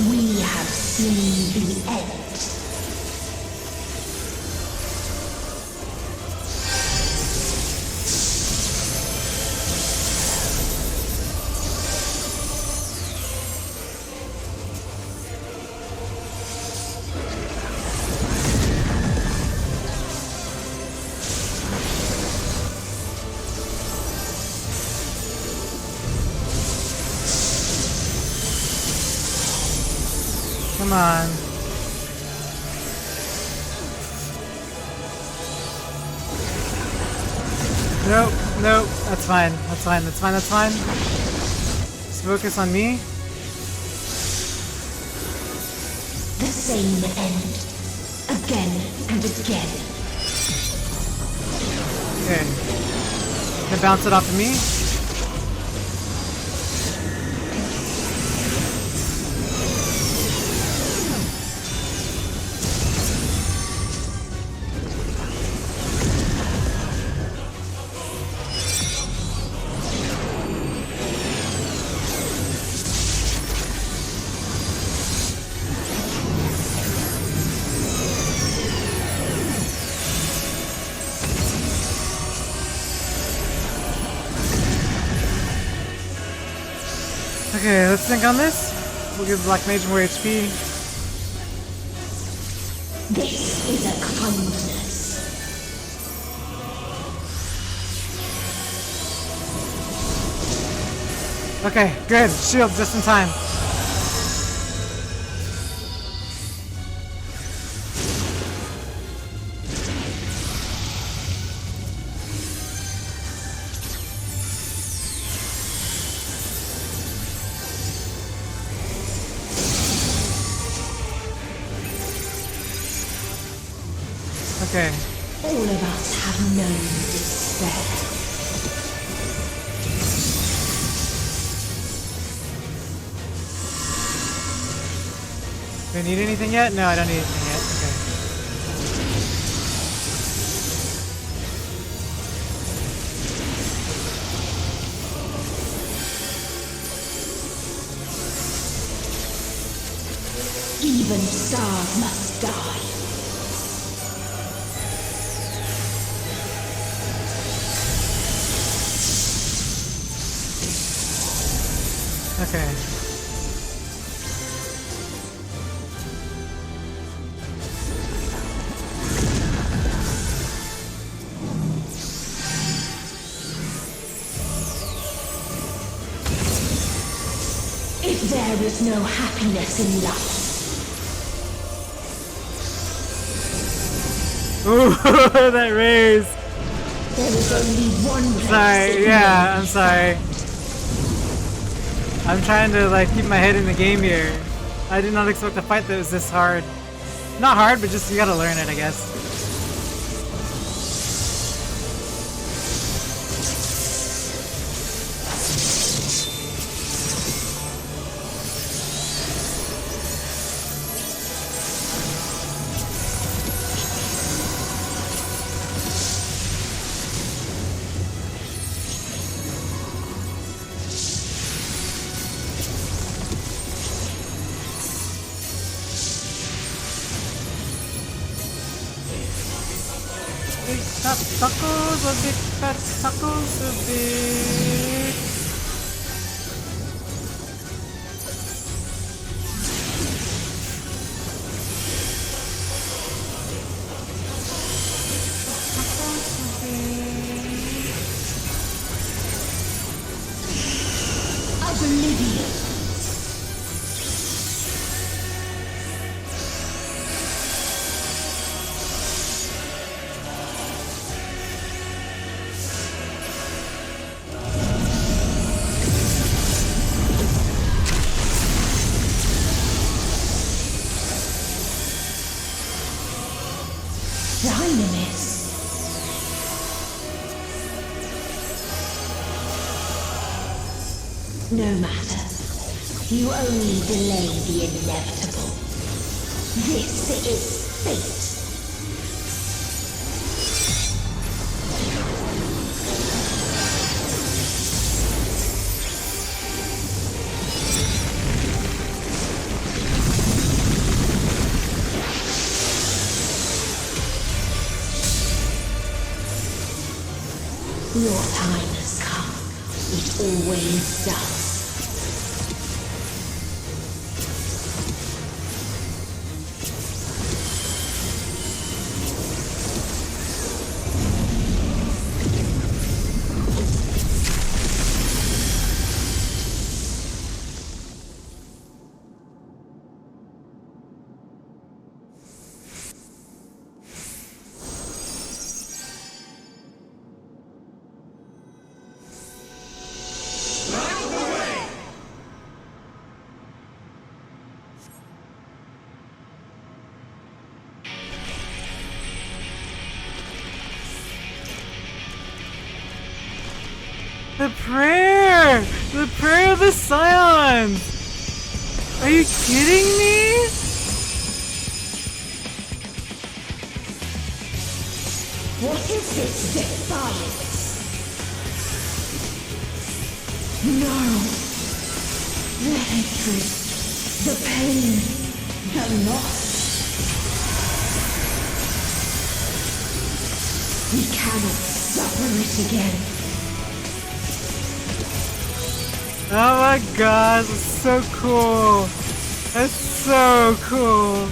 We have seen the end. Come on. Nope, nope, that's fine. That's fine, that's fine, that's fine. Just focus on me. The same end. Again and again. Okay. Gonna bounce it off of me. Okay, let's think on this. We'll give Black Mage more HP. This is a kindness. Okay, good. Shield just in time. Okay. All of us have known despair. Do I need anything yet? No, I don't need anything yet. Okay. Even stars must die. Okay. If there is no happiness in life, Ooh, that raise. there is only one place. Sorry, yeah, I'm sorry. I'm trying to like keep my head in the game here. I did not expect a fight that was this hard. Not hard, but just you gotta learn it, I guess. Big fat tacos, a big fat tacos, a big. Oblivion. Dynamis. No matter. You only delay the inevitable. This is fate. Your time has come. It always does. The prayer! The prayer of the Scions! Are you kidding me? What is this defiance? No. The hatred, the pain, the loss. We cannot suffer it again. Oh my gosh, that's so cool! That's so cool!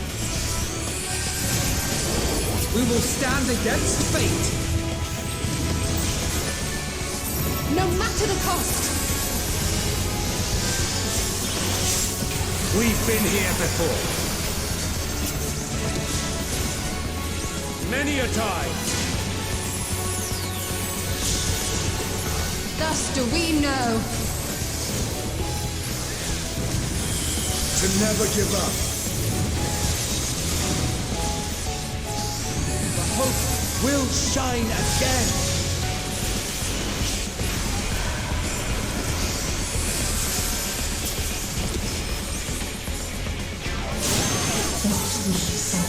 We will stand against fate. No matter the cost! We've been here before. Many a time. Thus do we know. To never give up. The hope will shine again. What we saw.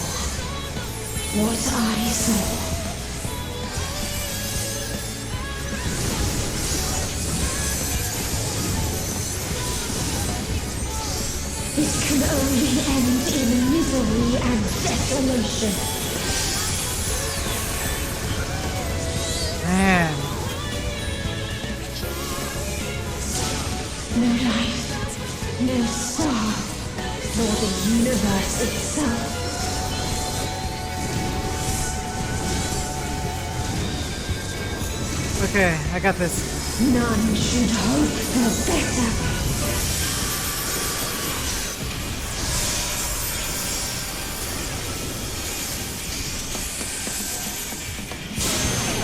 What I saw. This can only end in misery and desolation. Man. No life, no star, nor the universe itself. Okay, I got this. None should hope for better.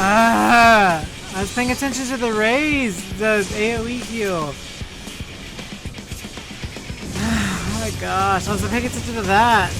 Ah! I was paying attention to the rays, the AoE heal. Oh my gosh, I was paying attention to that.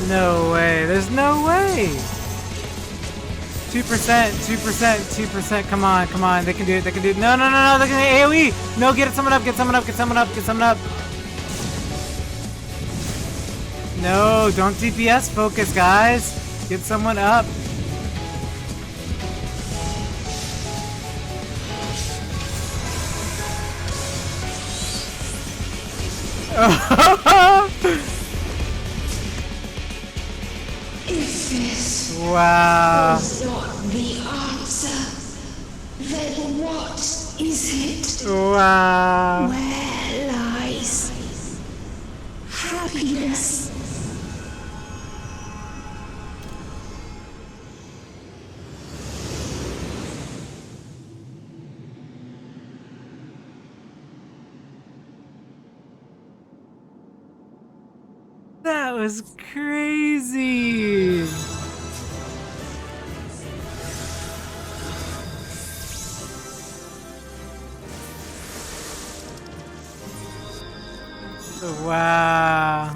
No way. There's no way. 2%, 2%, 2%. Come on, come on. They can do it. They can do it. No, no, no, no. They're going to AoE. No, get someone up. Get someone up. Get someone up. Get someone up. No, don't DPS focus, guys. Get someone up. If this Wow. is not the answer, then what is it? Wow. Where lies happiness? That was crazy. Wow.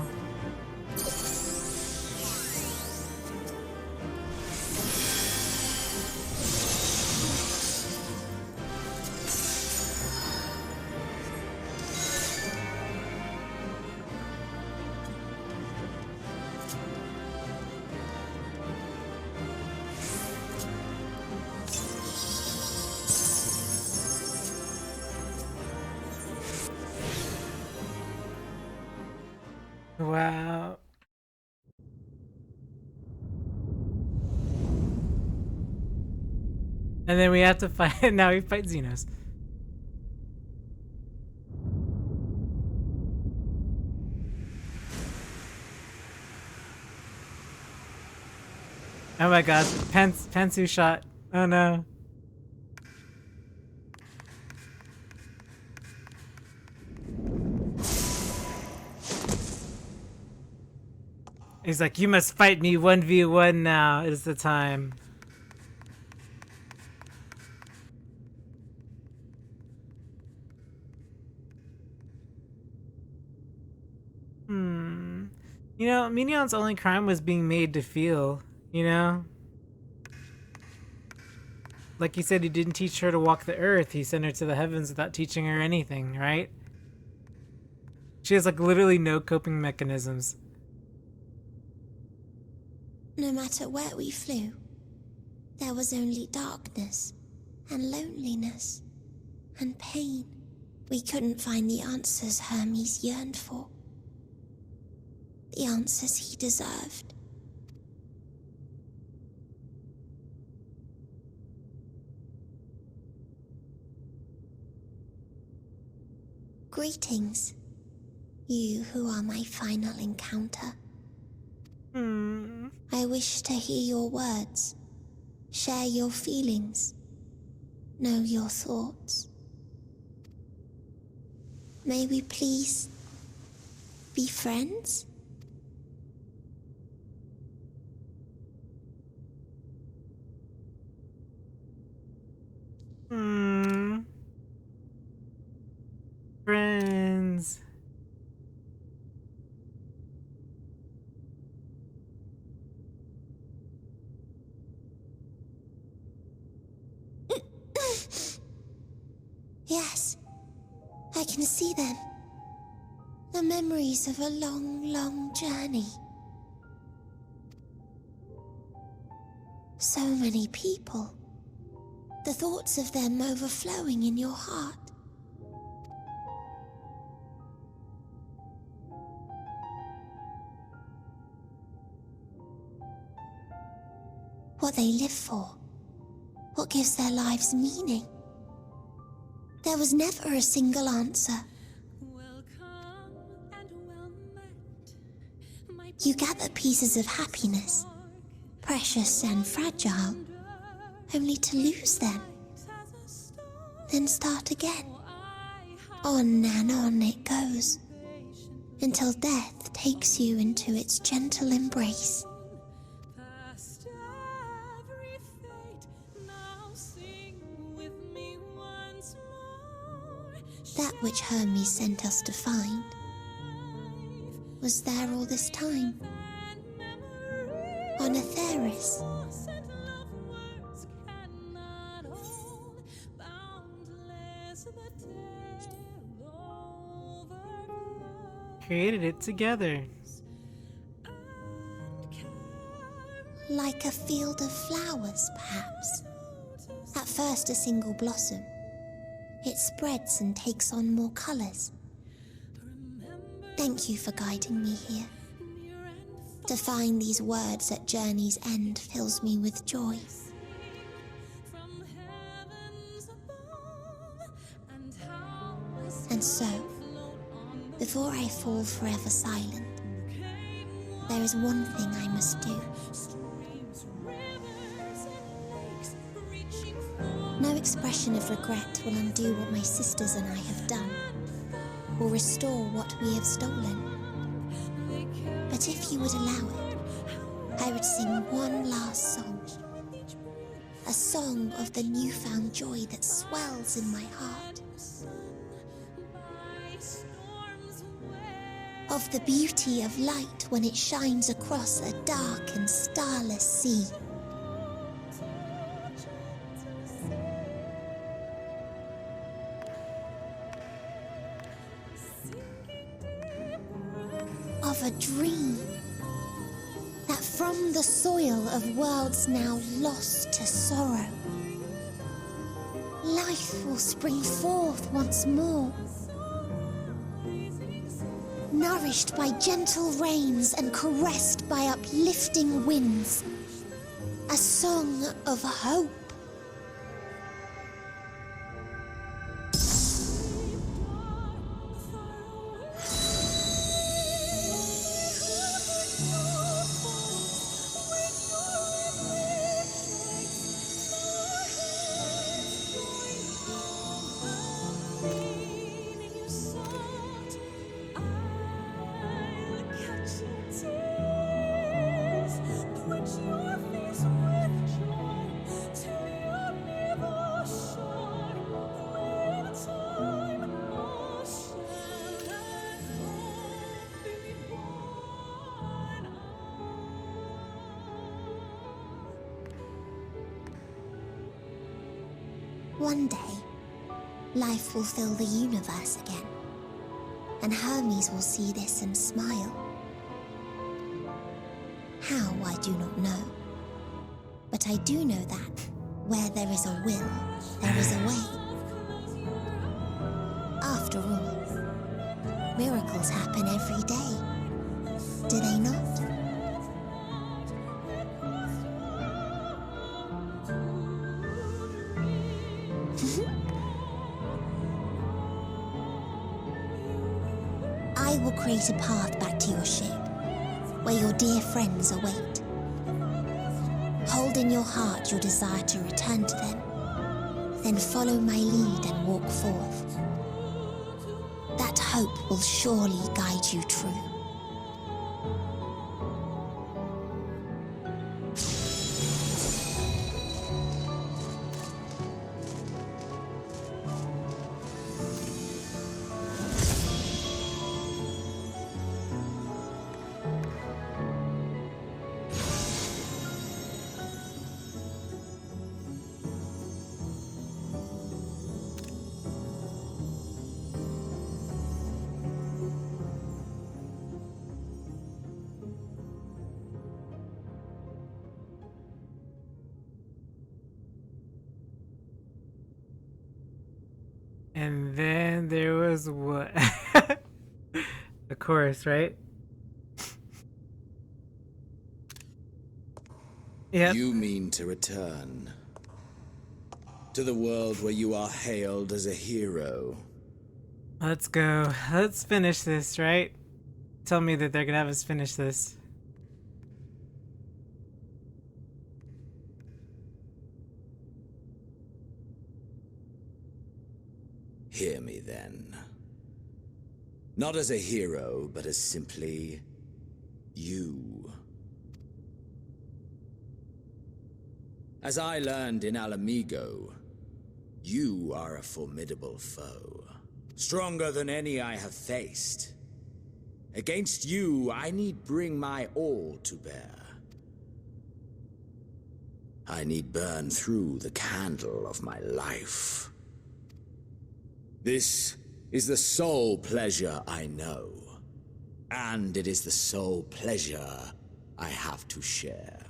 Wow. And then we have to fight. Now we fight Xenos. Oh my god. Pensu shot. Oh no. He's like, you must fight me 1v1 now. Is the time. You know, Minion's only crime was being made to feel, you know? Like he said, he didn't teach her to walk the earth. He sent her to the heavens without teaching her anything, right? She has like literally no coping mechanisms. No matter where we flew, there was only darkness and loneliness. and pain. We couldn't find the answers Hermes yearned for. The answers he deserved. Greetings, you who are my final encounter. I wish to hear your words, share your feelings, know your thoughts. May we please be friends? Friends. Yes, I can see them. The memories of a long, long journey. So many people. The thoughts of them overflowing in your heart. What they live for. What gives their lives meaning. There was never a single answer. You gather pieces of happiness, precious and fragile, only to lose them. Then start again. On and on it goes, until death takes you into its gentle embrace. That which Hermes sent us to find was there all this time, on Atheris. Created it together. Like a field of flowers, perhaps. At first a single blossom. It spreads and takes on more colors. Thank you for guiding me here. To find these words at journey's end fills me with joy. And so, before I fall forever silent, there is one thing I must do. No expression of regret will undo what my sisters and I have done, or restore what we have stolen. But if you would allow it, I would sing one last song. A song of the newfound joy that swells in my heart. Of the beauty of light when it shines across a dark and starless sea. Of a dream that from the soil of worlds now lost to sorrow, life will spring forth once more, nourished by gentle rains and caressed by uplifting winds, a song of hope. One day, life will fill the universe again, and Hermes will see this and smile. How, I do not know, but I do know that where there is a will, there is a way. things happen every day, do they not? I will create a path back to your ship, where your dear friends await. Hold in your heart your desire to return to them, then follow my lead and walk forth. That hope will surely guide you true. And then there was what? The chorus, right? Yep. You mean to return to the world where you are hailed as a hero. Let's go. Let's finish this, right? Tell me that they're gonna have us finish this. Hear me then. Not as a hero, but as simply you. As I learned in Alamigo, you are a formidable foe. Stronger than any I have faced. Against you, I need bring my all to bear. I need burn through the candle of my life. This is the sole pleasure I know, and it is the sole pleasure I have to share.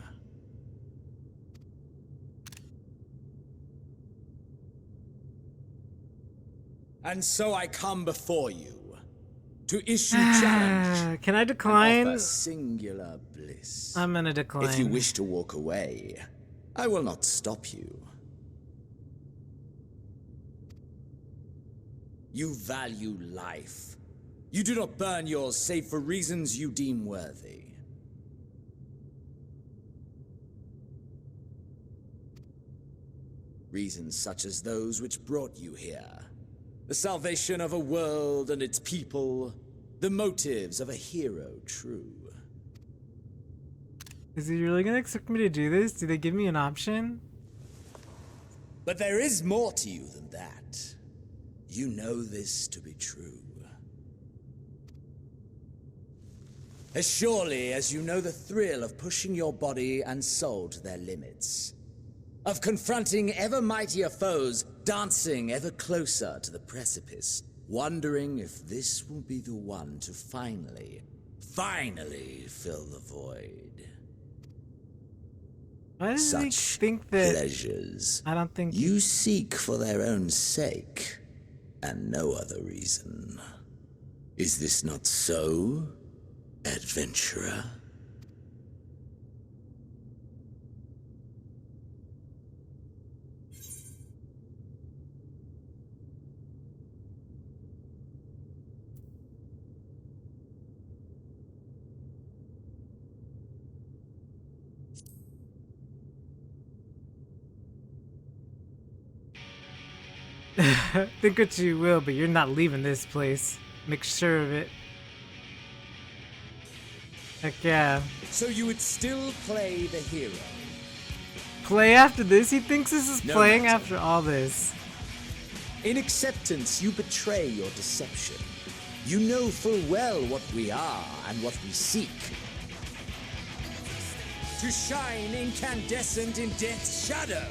And so I come before you to issue challenge. Can I and decline? offer singular bliss. I'm gonna decline. If you wish to walk away, I will not stop you. You value life. You do not burn yours save for reasons you deem worthy. Reasons such as those which brought you here. The salvation of a world and its people. The motives of a hero true. Is he really gonna expect me to do this? Do they give me an option? But there is more to you than that. You know this to be true. As surely as you know the thrill of pushing your body and soul to their limits. Of confronting ever mightier foes, dancing ever closer to the precipice, wondering if this will be the one to finally fill the void. Why does he Such think that? pleasures I don't think you seek for their own sake, and no other reason. Is this not so, adventurer? think what you will, but you're not leaving this place. Make sure of it. Heck yeah. So you would still play the hero? Play after this? He thinks this is No playing matter. after all this. In acceptance, you betray your deception. You know full well what we are and what we seek. To shine incandescent in death's shadow.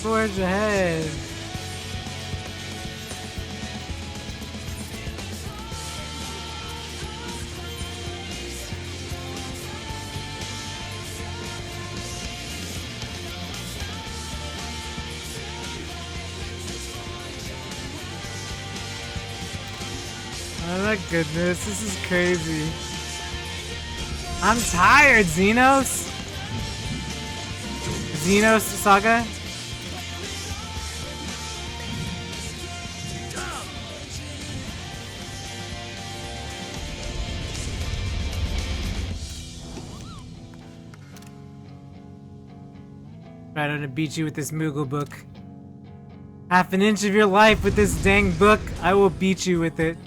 forge ahead. Oh my goodness, this is crazy. I'm tired, Xenos! Xenos Saga? Right, I'm gonna beat you with this Moogle book. Half an inch of your life with this dang book, I will beat you with it.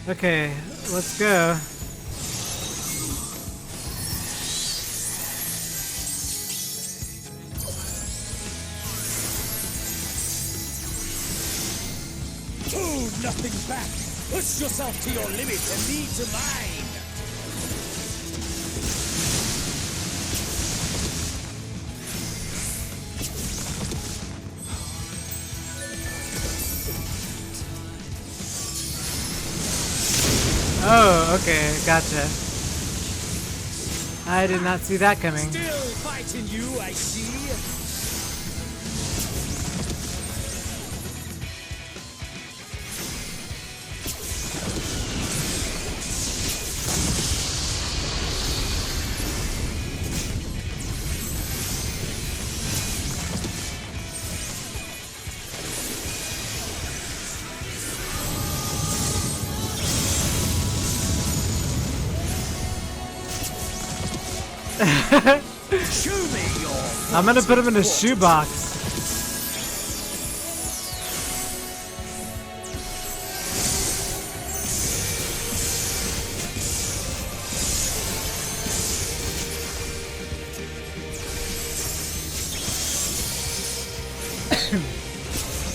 Okay, let's go. Hold nothing back. Push yourself to your limit and me to mine. Oh, okay, gotcha. I did not see that coming. Still fighting you, I see. I'm gonna put him in a shoebox.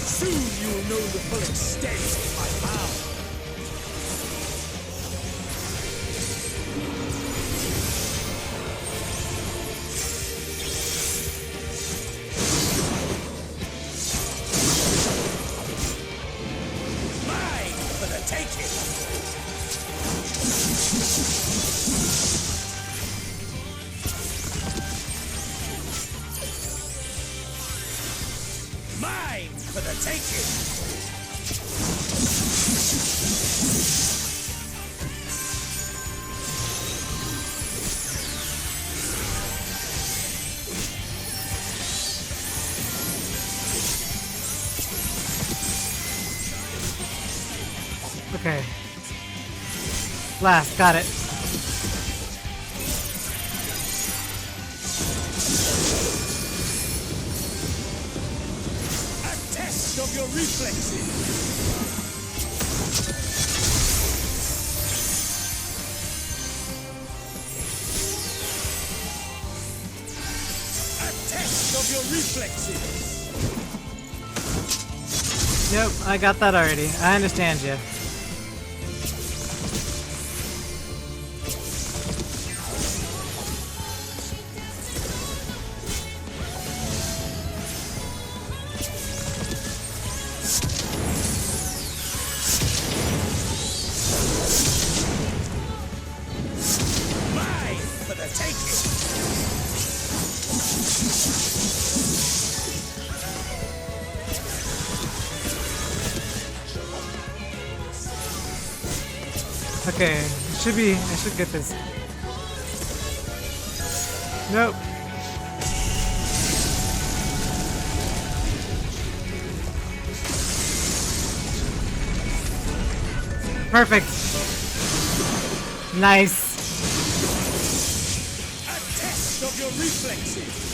Soon you will know the full extent of my power. Mine for the taking! Okay. Last, got it. A test of your reflexes! A test of your reflexes! Nope, I got that already. I understand you. Mine for the taking! Okay, I should get this. Nope. Perfect. Nice. A test of your reflexes!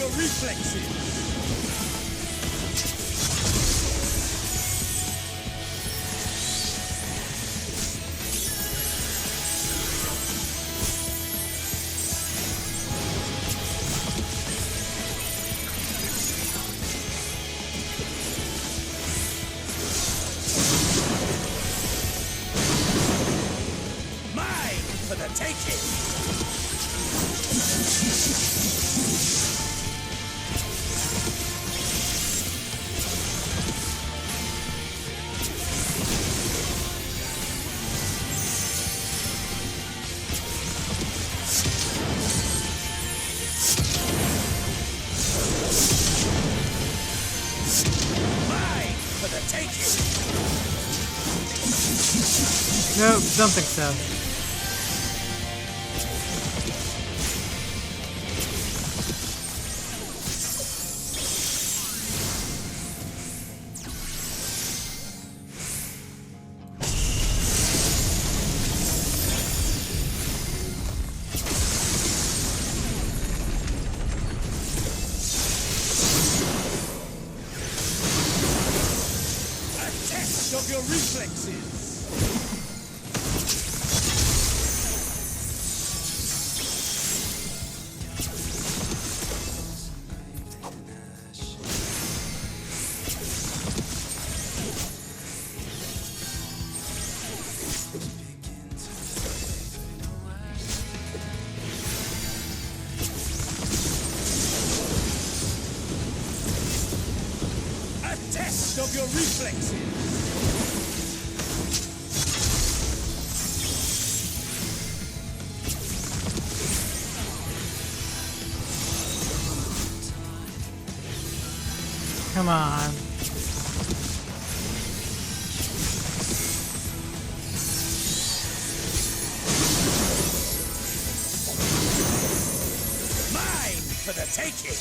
your reflexes! Mine for the taking! Mine for the taking! No, don't think so. A test of your reflexes! A test of your reflexes! Come on. Mine for the taking!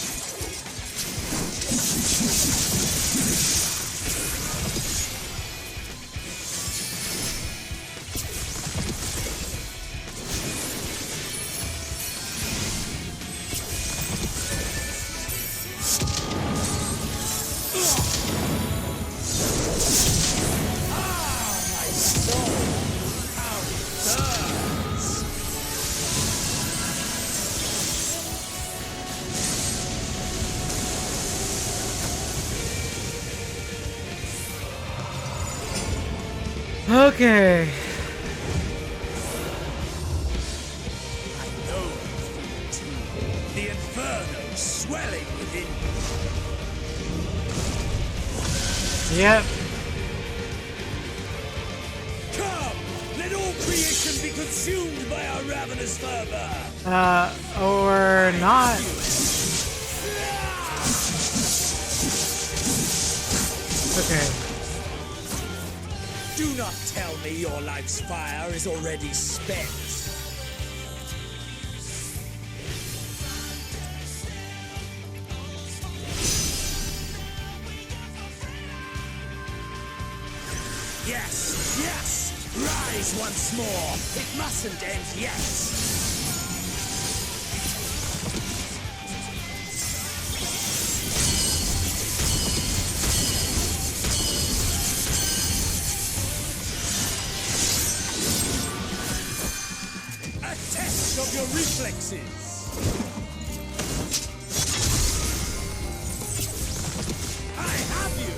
My soul! How it burns! Okay. I know you feel too. The inferno swelling within you. Yep. Come! Let all creation be consumed by our ravenous fervor! Or not. Okay. Do not tell me your life's fire is already spent. Yes, yes! Rise once more! It mustn't end yet! A test of your reflexes! I have you!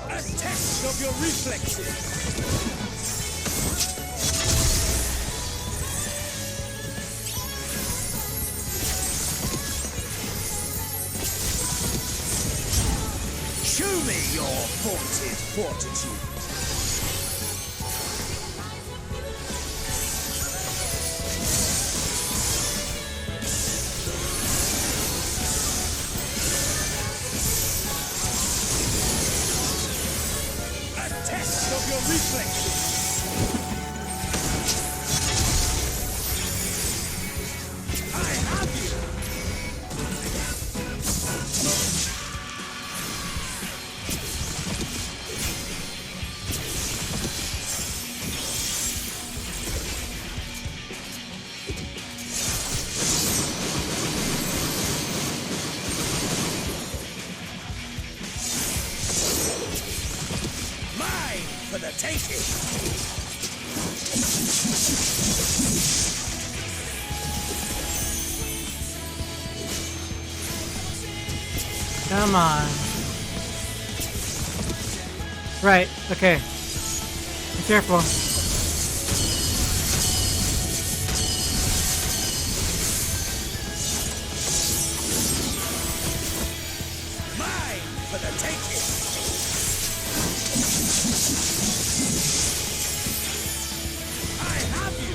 A test of your reflexes! Show me your vaunted fortitude. A test of your reflexes. I have you. taking! Come on. Right, okay. Be careful. Mine for the taking! I have you!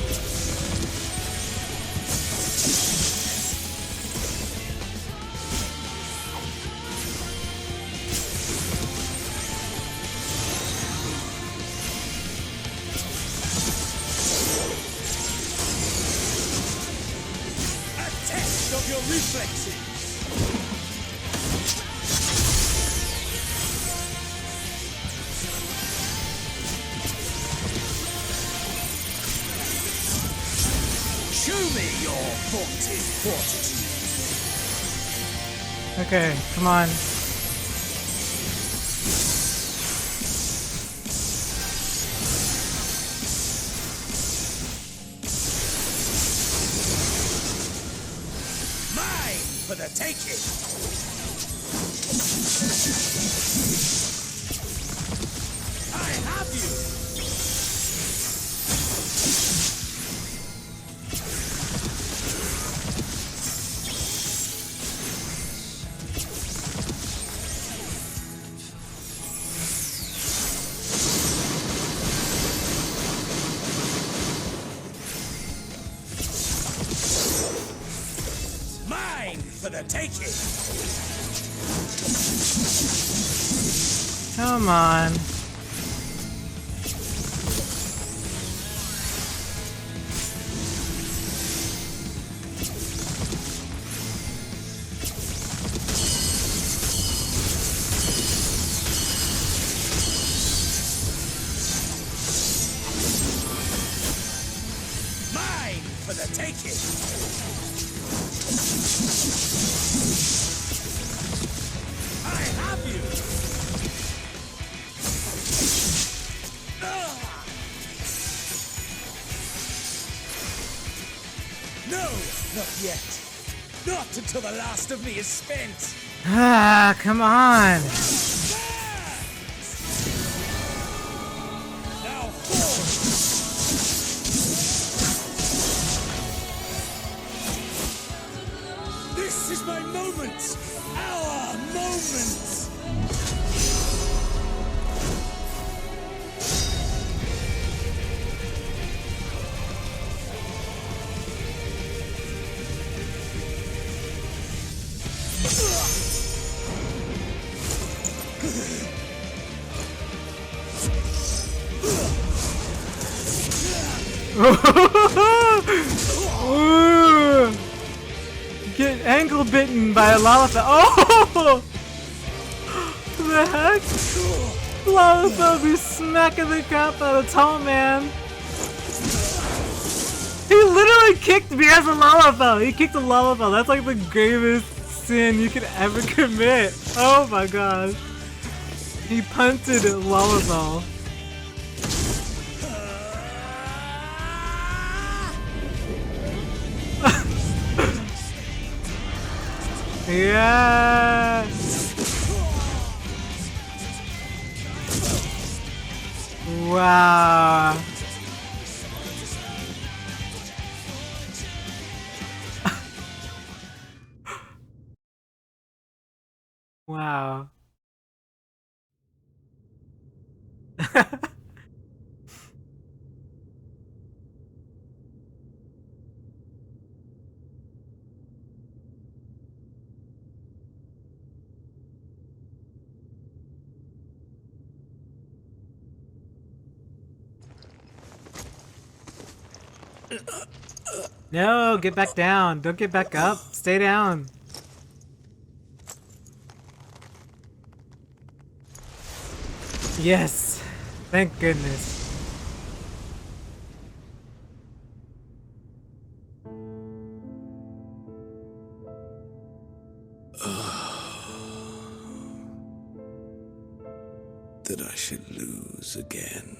A test of your reflexes! Show me your vaunted fortitude. Okay, come on. Mine for the taking. I have you. Mine for the taking. Come on. Mine for the taking. I have you. No, not yet. Not until the last of me is spent. Ah, come on. Now fall. This is my moment. Our moment. Ooh. Get ankle bitten by a Lalafell. Oh! The heck? Lalafell be smacking the crap out of Tall Man. He literally kicked me as a Lalafell. He kicked a Lalafell. That's like the gravest sin you could ever commit. Oh my gosh. He punted Lalafell. Yeah. Wow. Wow. No, get back down. Don't get back up. Stay down. Yes. Thank goodness. That I should lose again.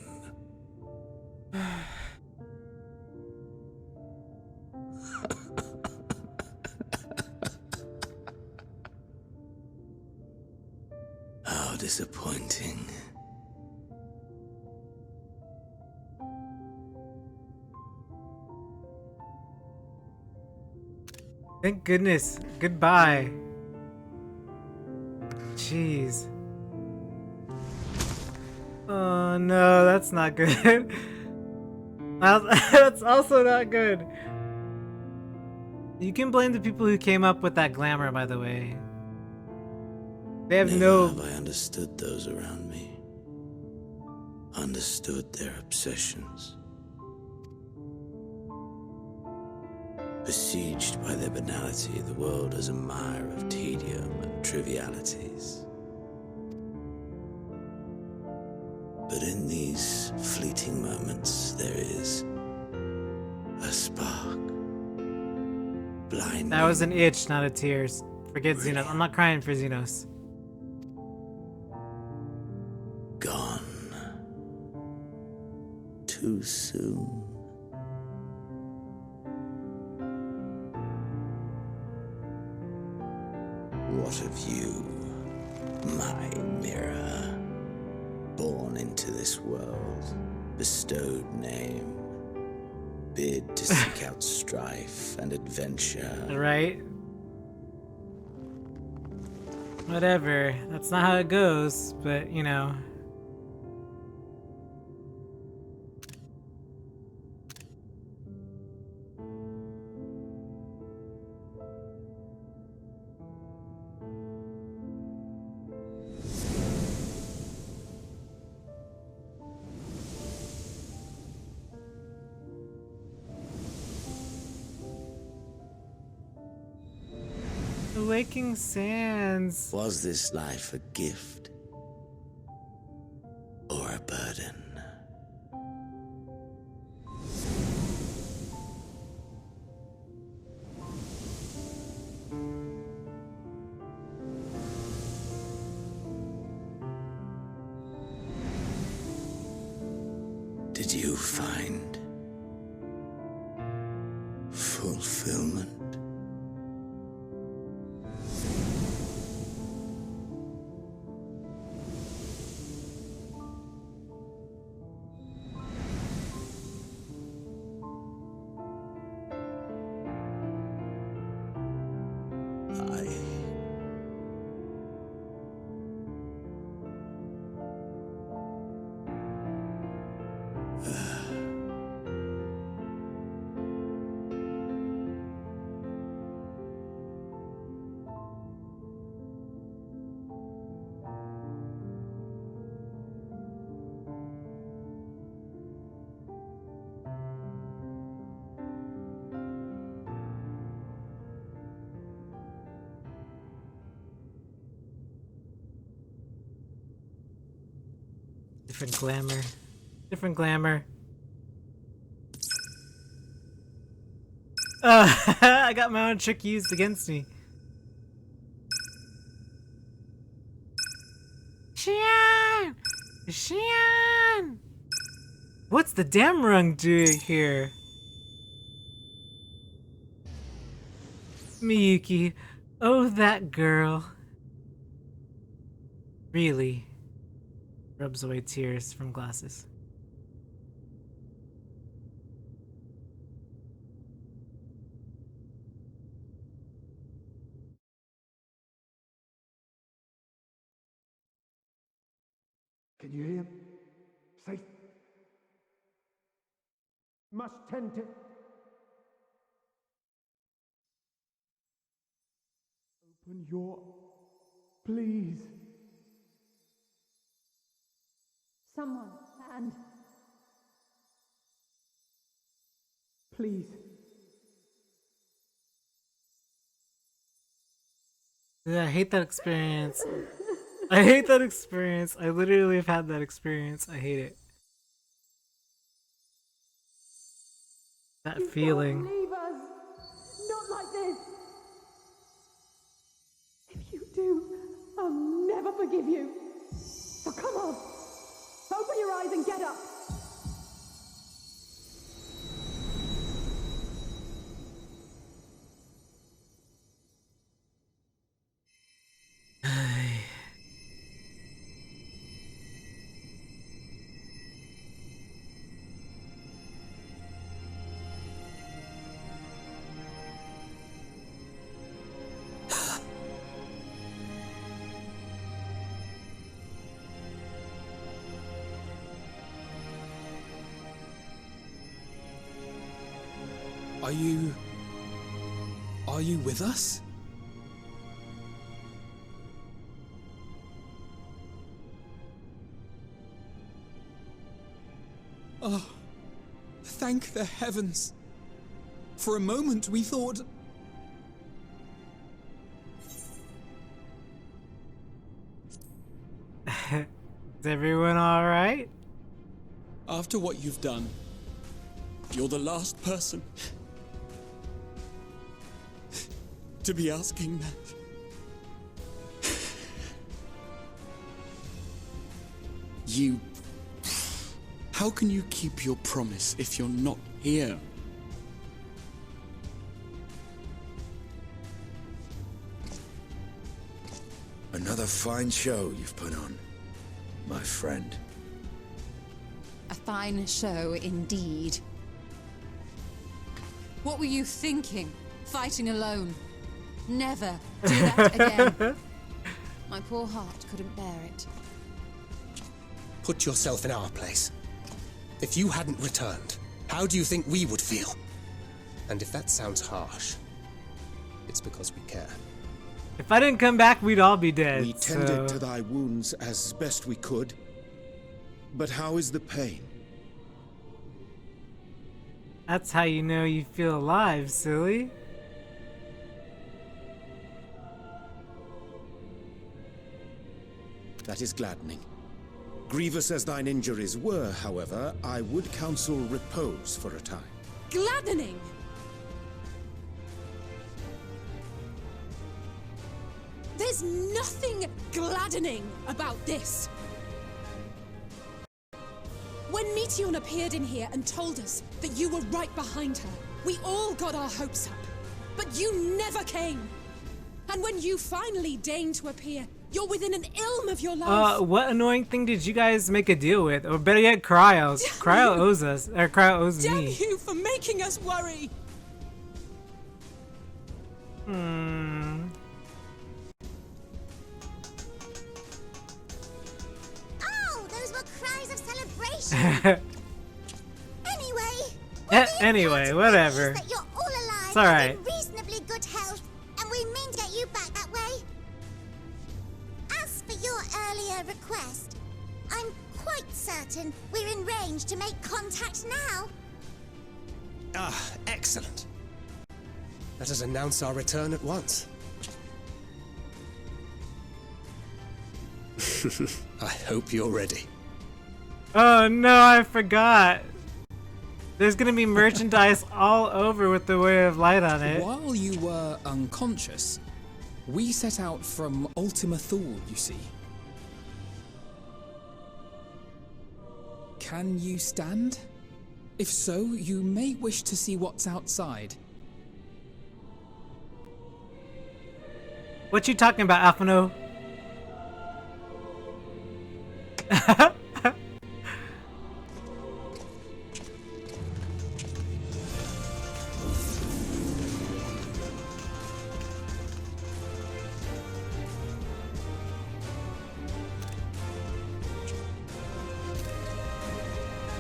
How disappointing. Thank goodness. Goodbye. Jeez. Oh no, that's not good. That's also not good. You can blame the people who came up with that glamour, by the way. They have Never have I understood those around me. Understood their obsessions. Besieged by their banality, the world is a mire of tedium and trivialities. But in these fleeting moments, there is a spark. Blinding. That was an itch, not a tears. Forget Xenos. I'm not crying for Xenos. Gone. Too soon. What of you, my mirror? Born into this world, bestowed name, bid to seek out strife and adventure. Right? Whatever. That's not how it goes, but you know. The Waking Sands. Was this life a gift or a burden? Did you find fulfillment? Different glamour. Different glamour. I got my own trick used against me. Xian! Xian! What's the Damrung doing here? Miyuki. Oh, that girl. Really? Rubs away tears from glasses. Can you hear him? Safe. Must tend to. Open your. Please. Someone, and Please. Yeah, I hate that experience. I hate that experience. I literally have had that experience. I hate it. That feeling. don't leave us. Not like this. If you do, I'll never forgive you. So come on. Open your eyes and get up. Are you with us? Oh, thank the heavens. For a moment we thought... Is everyone alright? After what you've done, you're the last person to be asking that. You... How can you keep your promise if you're not here? Another fine show you've put on, my friend. A fine show indeed. What were you thinking? Fighting alone? Never do that again. My poor heart couldn't bear it. Put yourself in our place. If you hadn't returned, how do you think we would feel? And if that sounds harsh, it's because we care. If I didn't come back, we'd all be dead. We tended to thy wounds as best we could. But how is the pain? That's how you know you feel alive, silly. That is gladdening. Grievous as thine injuries were, however, I would counsel repose for a time. Gladdening! There's nothing gladdening about this. When Meteon appeared in here and told us that you were right behind her, we all got our hopes up. But you never came. And when you finally deigned to appear, you're within an ilm of your life. What annoying thing did you guys make a deal with? Or better yet, Cryo. Cryo owes us. Or Cryo owes Damn me. you for making us worry! Oh, those were cries of celebration. Anyway, whatever. That you're all alive it's alright. and in reasonably good health, and we mean to get you back that way. As for your earlier request, I'm quite certain we're in range to make contact now. Ah, excellent. Let us announce our return at once. I hope you're ready. Oh no, I forgot. There's gonna be merchandise all over with the Way of Light on it. While you were unconscious, we set out from Ultima Thule, you see. Can you stand? If so, you may wish to see what's outside. What you talking about, Alphino?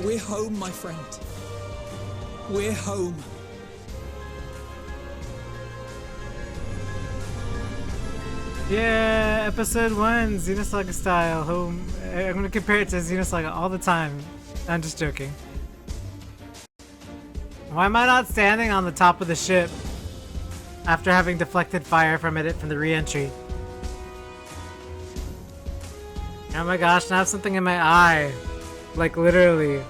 We're home, my friend. We're home. Yeah, episode 1, Xenosaga style, home. I'm gonna compare it to Xenosaga all the time. I'm just joking. Why am I not standing on the top of the ship after having deflected fire from it from the re-entry? Oh my gosh, now I have something in my eye. Like literally.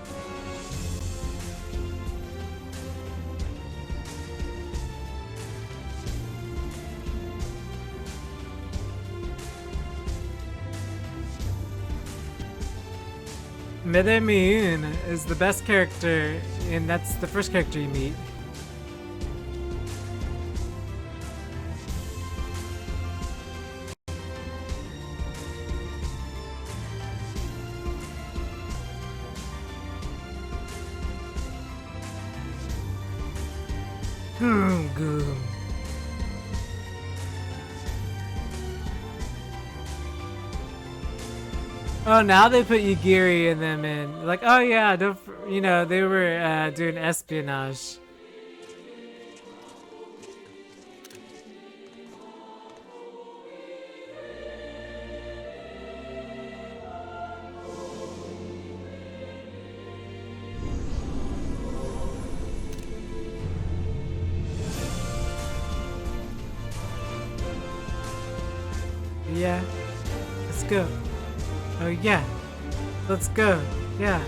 Medemiyun is the best character, and that's the first character you meet. Goom. Oh, now they put Yagiri in them in. Like, oh yeah, don't, you know, they were doing espionage. Yeah. Let's go. Oh yeah. Let's go. Yeah.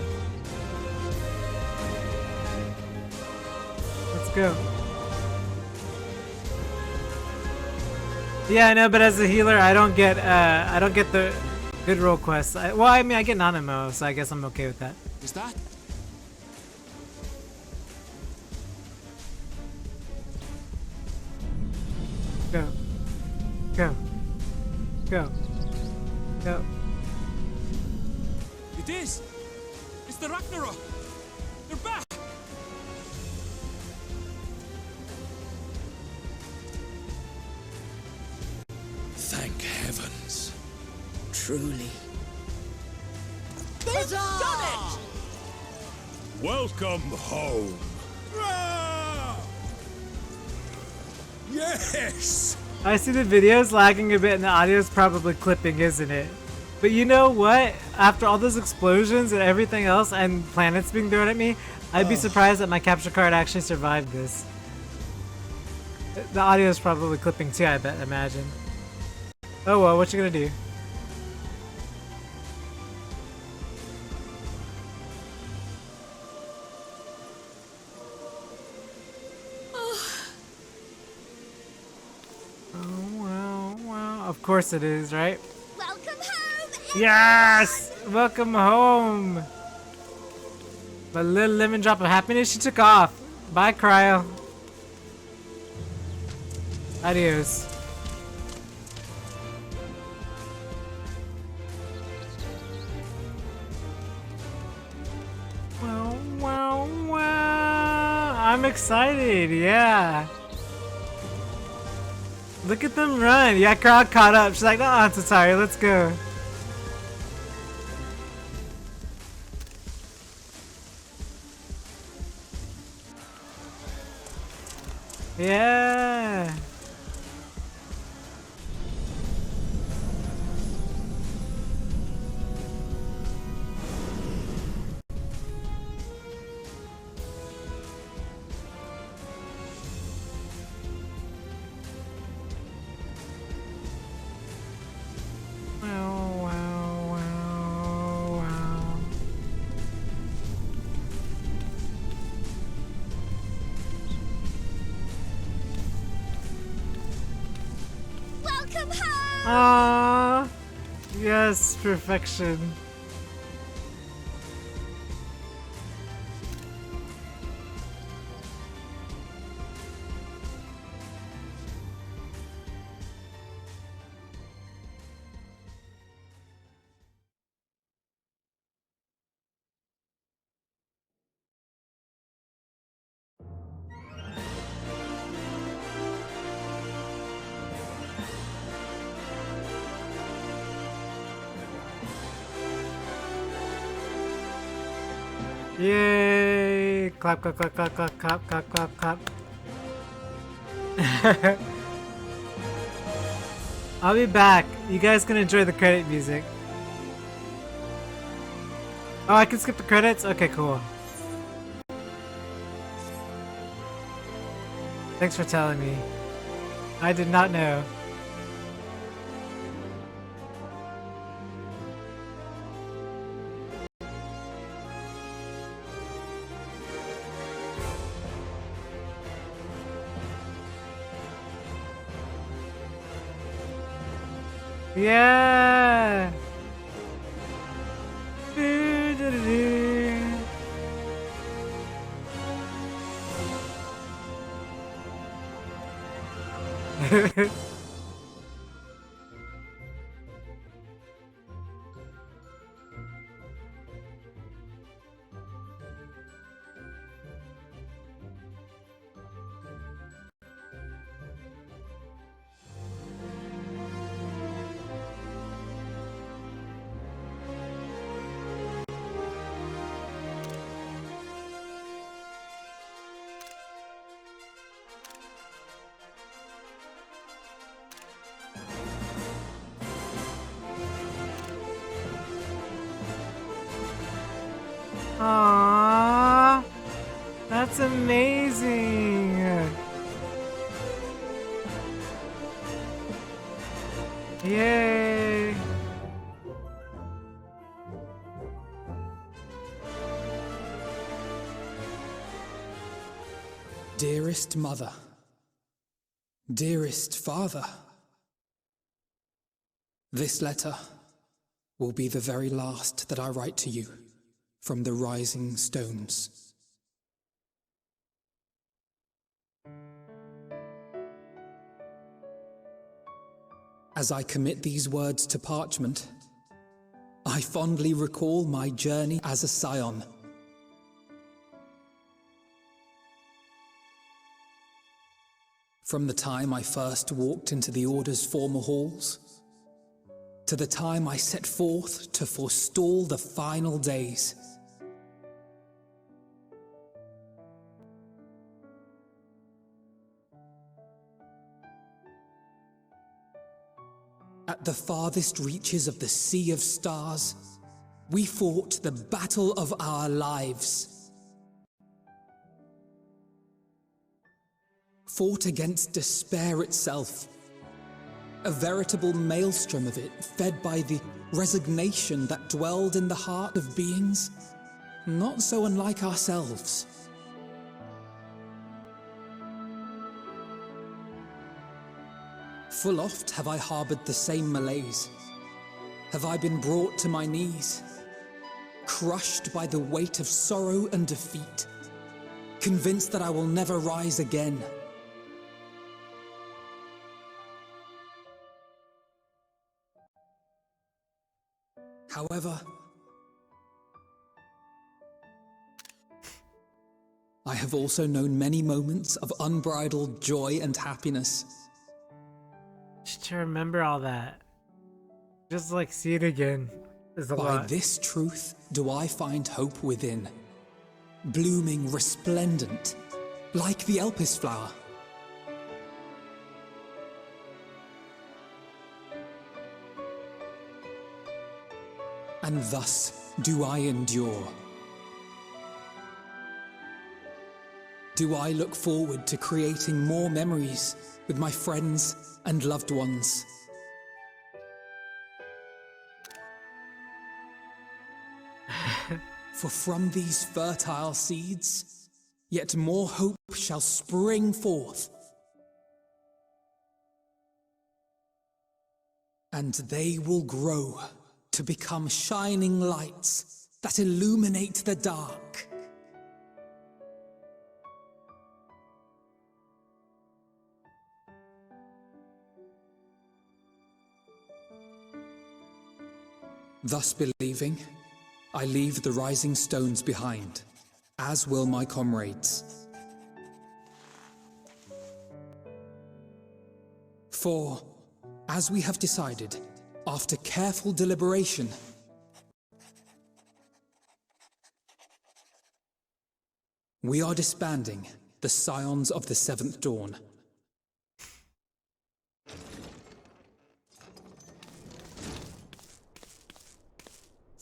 Let's go. Yeah, I know, but as a healer, I don't get the good roll quests. Well, I mean, I get Nanamo, so I guess I'm okay with that. Is that? Go. Go. Go. Go. It is! It's the Ragnarok! They're back! Thank heavens. Truly. They've done it! Welcome home. Yes! I see the video's lagging a bit and the audio's probably clipping, isn't it? But you know what? After all those explosions and everything else and planets being thrown at me, I'd be surprised that my capture card actually survived this. The audio's probably clipping too, I bet, imagine. Oh well, what you gonna do? Of course it is, right? Welcome home! Yes! Welcome home! My little lemon drop of happiness, she took off. Bye, Cryo. Adios. Wow, wow, wow. I'm excited, yeah. Look at them run. Yeah, crowd caught up. She's like, oh, it's sorry, let's go. Yeah. Welcome home! Ah, yes, perfection. Yay! Clap, clap, clap, clap, clap, clap, clap, clap, clap. I'll be back. You guys can enjoy the credit music. Oh, I can skip the credits? Okay, cool. Thanks for telling me. I did not know. Yeah. Aww, that's amazing. Yay! Dearest Mother, dearest Father, this letter will be the very last that I write to you from the Rising Stones. As I commit these words to parchment, I fondly recall my journey as a scion. From the time I first walked into the Order's former halls, to the time I set forth to forestall the final days. At the farthest reaches of the Sea of Stars, we fought the battle of our lives. Fought against despair itself, a veritable maelstrom of it, fed by the resignation that dwelled in the heart of beings not so unlike ourselves. Full oft have I harbored the same malaise. Have I been brought to my knees, crushed by the weight of sorrow and defeat, convinced that I will never rise again. However, I have also known many moments of unbridled joy and happiness. Just to remember all that. Just like see it again is a lot. By this truth do I find hope within, blooming resplendent, like the Elpis flower. And thus do I endure. Do I look forward to creating more memories with my friends and loved ones. For from these fertile seeds, yet more hope shall spring forth. And they will grow to become shining lights that illuminate the dark. Thus believing, I leave the rising stones behind, as will my comrades. For, as we have decided, after careful deliberation, we are disbanding the Scions of the Seventh Dawn.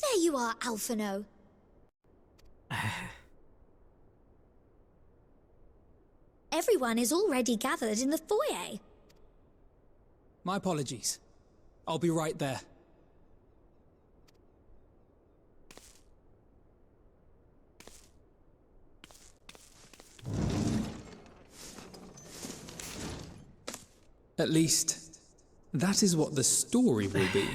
There you are, Alphino. Everyone is already gathered in the foyer. My apologies. I'll be right there. At least, that is what the story will be.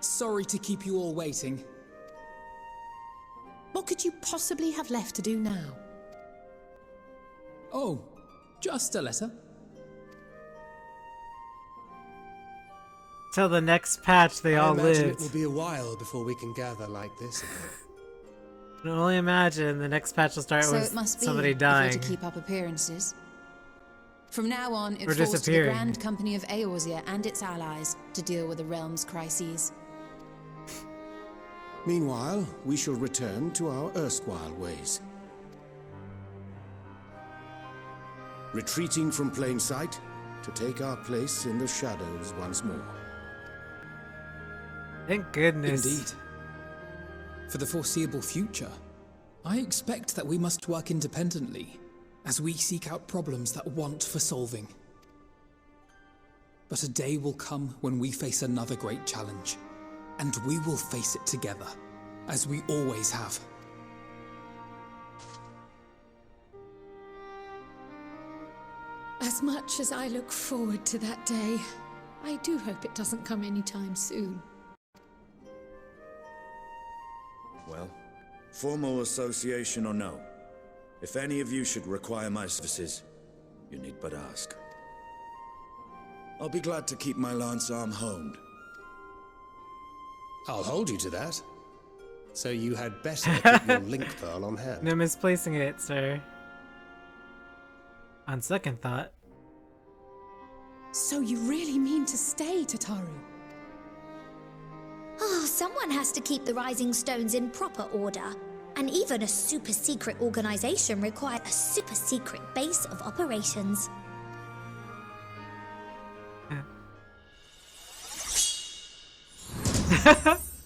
Sorry to keep you all waiting. What could you possibly have left to do now? Oh, just a letter. Till the next patch, they all I imagine lived. it will be a while before we can gather like this again. I can only imagine the next patch will start So with it must be somebody if dying. we're to keep up appearances. From now on, it Or falls to the disappearing. Grand Company of Eorzea and its allies to deal with the realm's crises. Meanwhile, we shall return to our erstwhile ways. retreating from plain sight to take our place in the shadows once more. Thank goodness. Indeed. For the foreseeable future, I expect that we must work independently as we seek out problems that want for solving. But a day will come when we face another great challenge, and we will face it together, as we always have. As much as I look forward to that day, I do hope it doesn't come anytime soon. Well, formal association or no, if any of you should require my services, you need but ask. I'll be glad to keep my lance arm honed. I'll hold you to that. So you had better keep your link pearl on hand. No misplacing it, sir. On second thought. So you really mean to stay, Tataru? Oh, someone has to keep the Rising Stones in proper order. And even a super secret organization requires a super secret base of operations.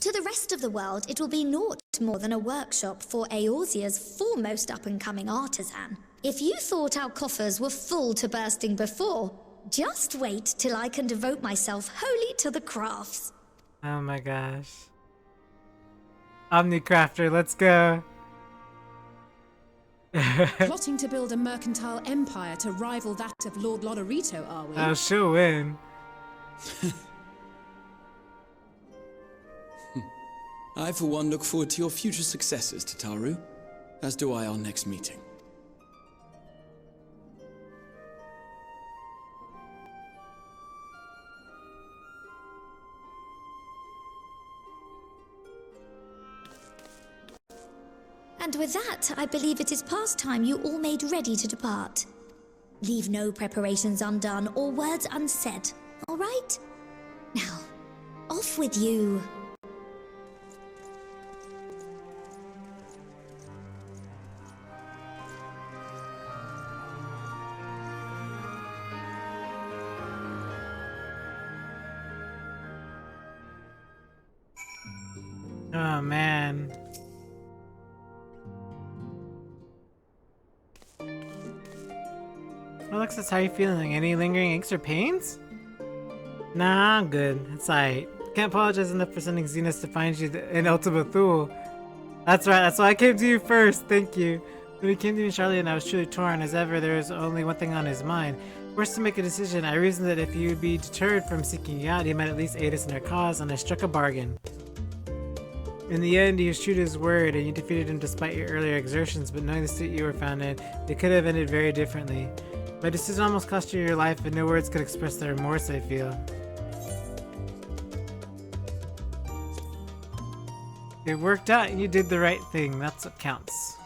To the rest of the world, it will be naught more than a workshop for Eorzea's foremost up-and-coming artisan. If you thought our coffers were full to bursting before, just wait till I can devote myself wholly to the crafts. Oh my gosh. Omnicrafter, let's go. Plotting to build a mercantile empire to rival that of Lord Lodorito, are we? Oh, she'll win. I, for one, look forward to your future successes, Tataru, as do I our next meeting. And with that, I believe it is past time you all made ready to depart. Leave no preparations undone or words unsaid, all right? Now, off with you. Oh man. Alexis, how are you feeling? Any lingering aches or pains? Nah, I'm good. It's alright. Can't apologize enough for sending Zenas to find you in Ultima Thule. That's right, that's why I came to you first, thank you. When he came to me, Charlie, and I was truly torn. As ever, there was only one thing on his mind. Forced to make a decision, I reasoned that if he would be deterred from seeking you out, he might at least aid us in our cause, and I struck a bargain. In the end, he was true to his word, and you defeated him despite your earlier exertions, but knowing the state you were found in, it could have ended very differently. My decision almost cost you your life, but no words could express the remorse I feel. It worked out, and you did the right thing. That's what counts.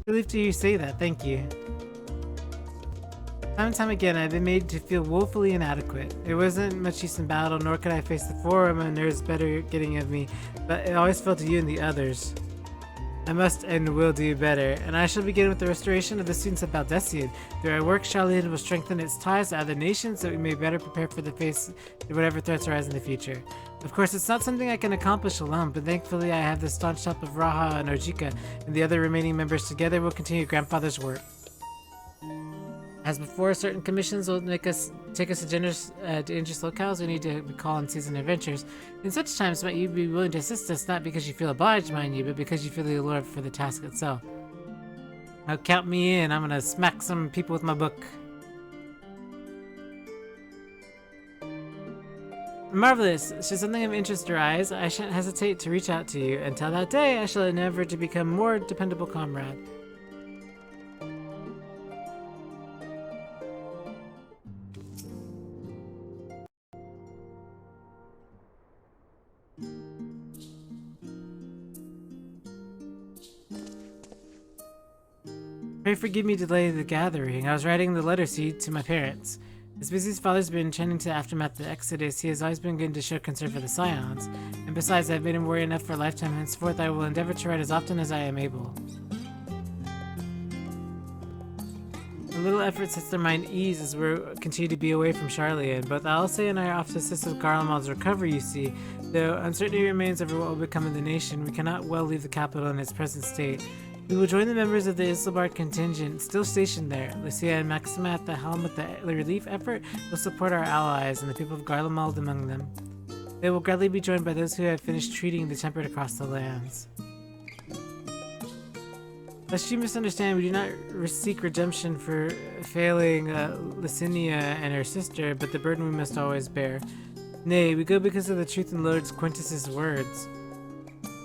Relieved to hear you say that, thank you. Time and time again, I've been made to feel woefully inadequate. There wasn't much use in battle, nor could I face the forum, and there's better getting of me, but it always fell to you and the others. I must and will do better, and I shall begin with the restoration of the students of Baldessian. Through our work, Shaolin will strengthen its ties to other nations so we may better prepare for the face of whatever threats arise in the future. Of course, it's not something I can accomplish alone, but thankfully I have the staunch help of Raha and Ojika, and the other remaining members together will continue Grandfather's work. As before, certain commissions will take us to dangerous locales we need to recall and season adventures. In such times, might you be willing to assist us, not because you feel obliged, mind you, but because you feel the allure for the task itself. Now count me in. I'm gonna smack some people with my book. Marvelous. Should something of interest arise, I shan't hesitate to reach out to you. Until that day, I shall endeavor to become a more dependable comrade. Pray forgive me to delay the gathering. I was writing the letter seed to my parents. As busy as father's been tending to the aftermath of the Exodus, he has always been good to show concern for the Scions. And besides, I've made him worry enough for a lifetime. Henceforth, I will endeavor to write as often as I am able. A little effort sets their mind ease as we continue to be away from Charlian. Both Alice and I are off to assist with Garlemald's recovery, you see. Though uncertainty remains over what will become of the nation, we cannot well leave the capital in its present state. We will join the members of the Islabard contingent still stationed there. Lucia and Maxima at the helm with the relief effort will support our allies and the people of Garlemald among them. They will gladly be joined by those who have finished treating the temperate across the lands. Lest you misunderstand, we do not seek redemption for failing Licinia and her sister, but the burden we must always bear. Nay, we go because of the truth in Lord Quintus's words.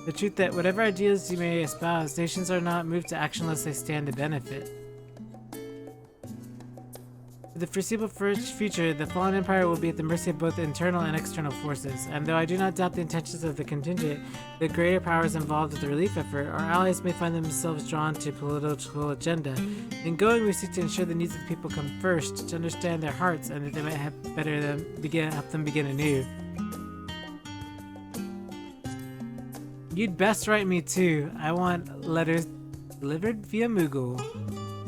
The truth that whatever ideals you may espouse, nations are not moved to action unless they stand to benefit. For the foreseeable future, the fallen empire will be at the mercy of both internal and external forces, and though I do not doubt the intentions of the contingent, the greater powers involved with the relief effort, our allies may find themselves drawn to political agenda. In going, we seek to ensure the needs of the people come first, to understand their hearts, and that they might help them begin anew. You'd best write me too. I want letters delivered via Moogle.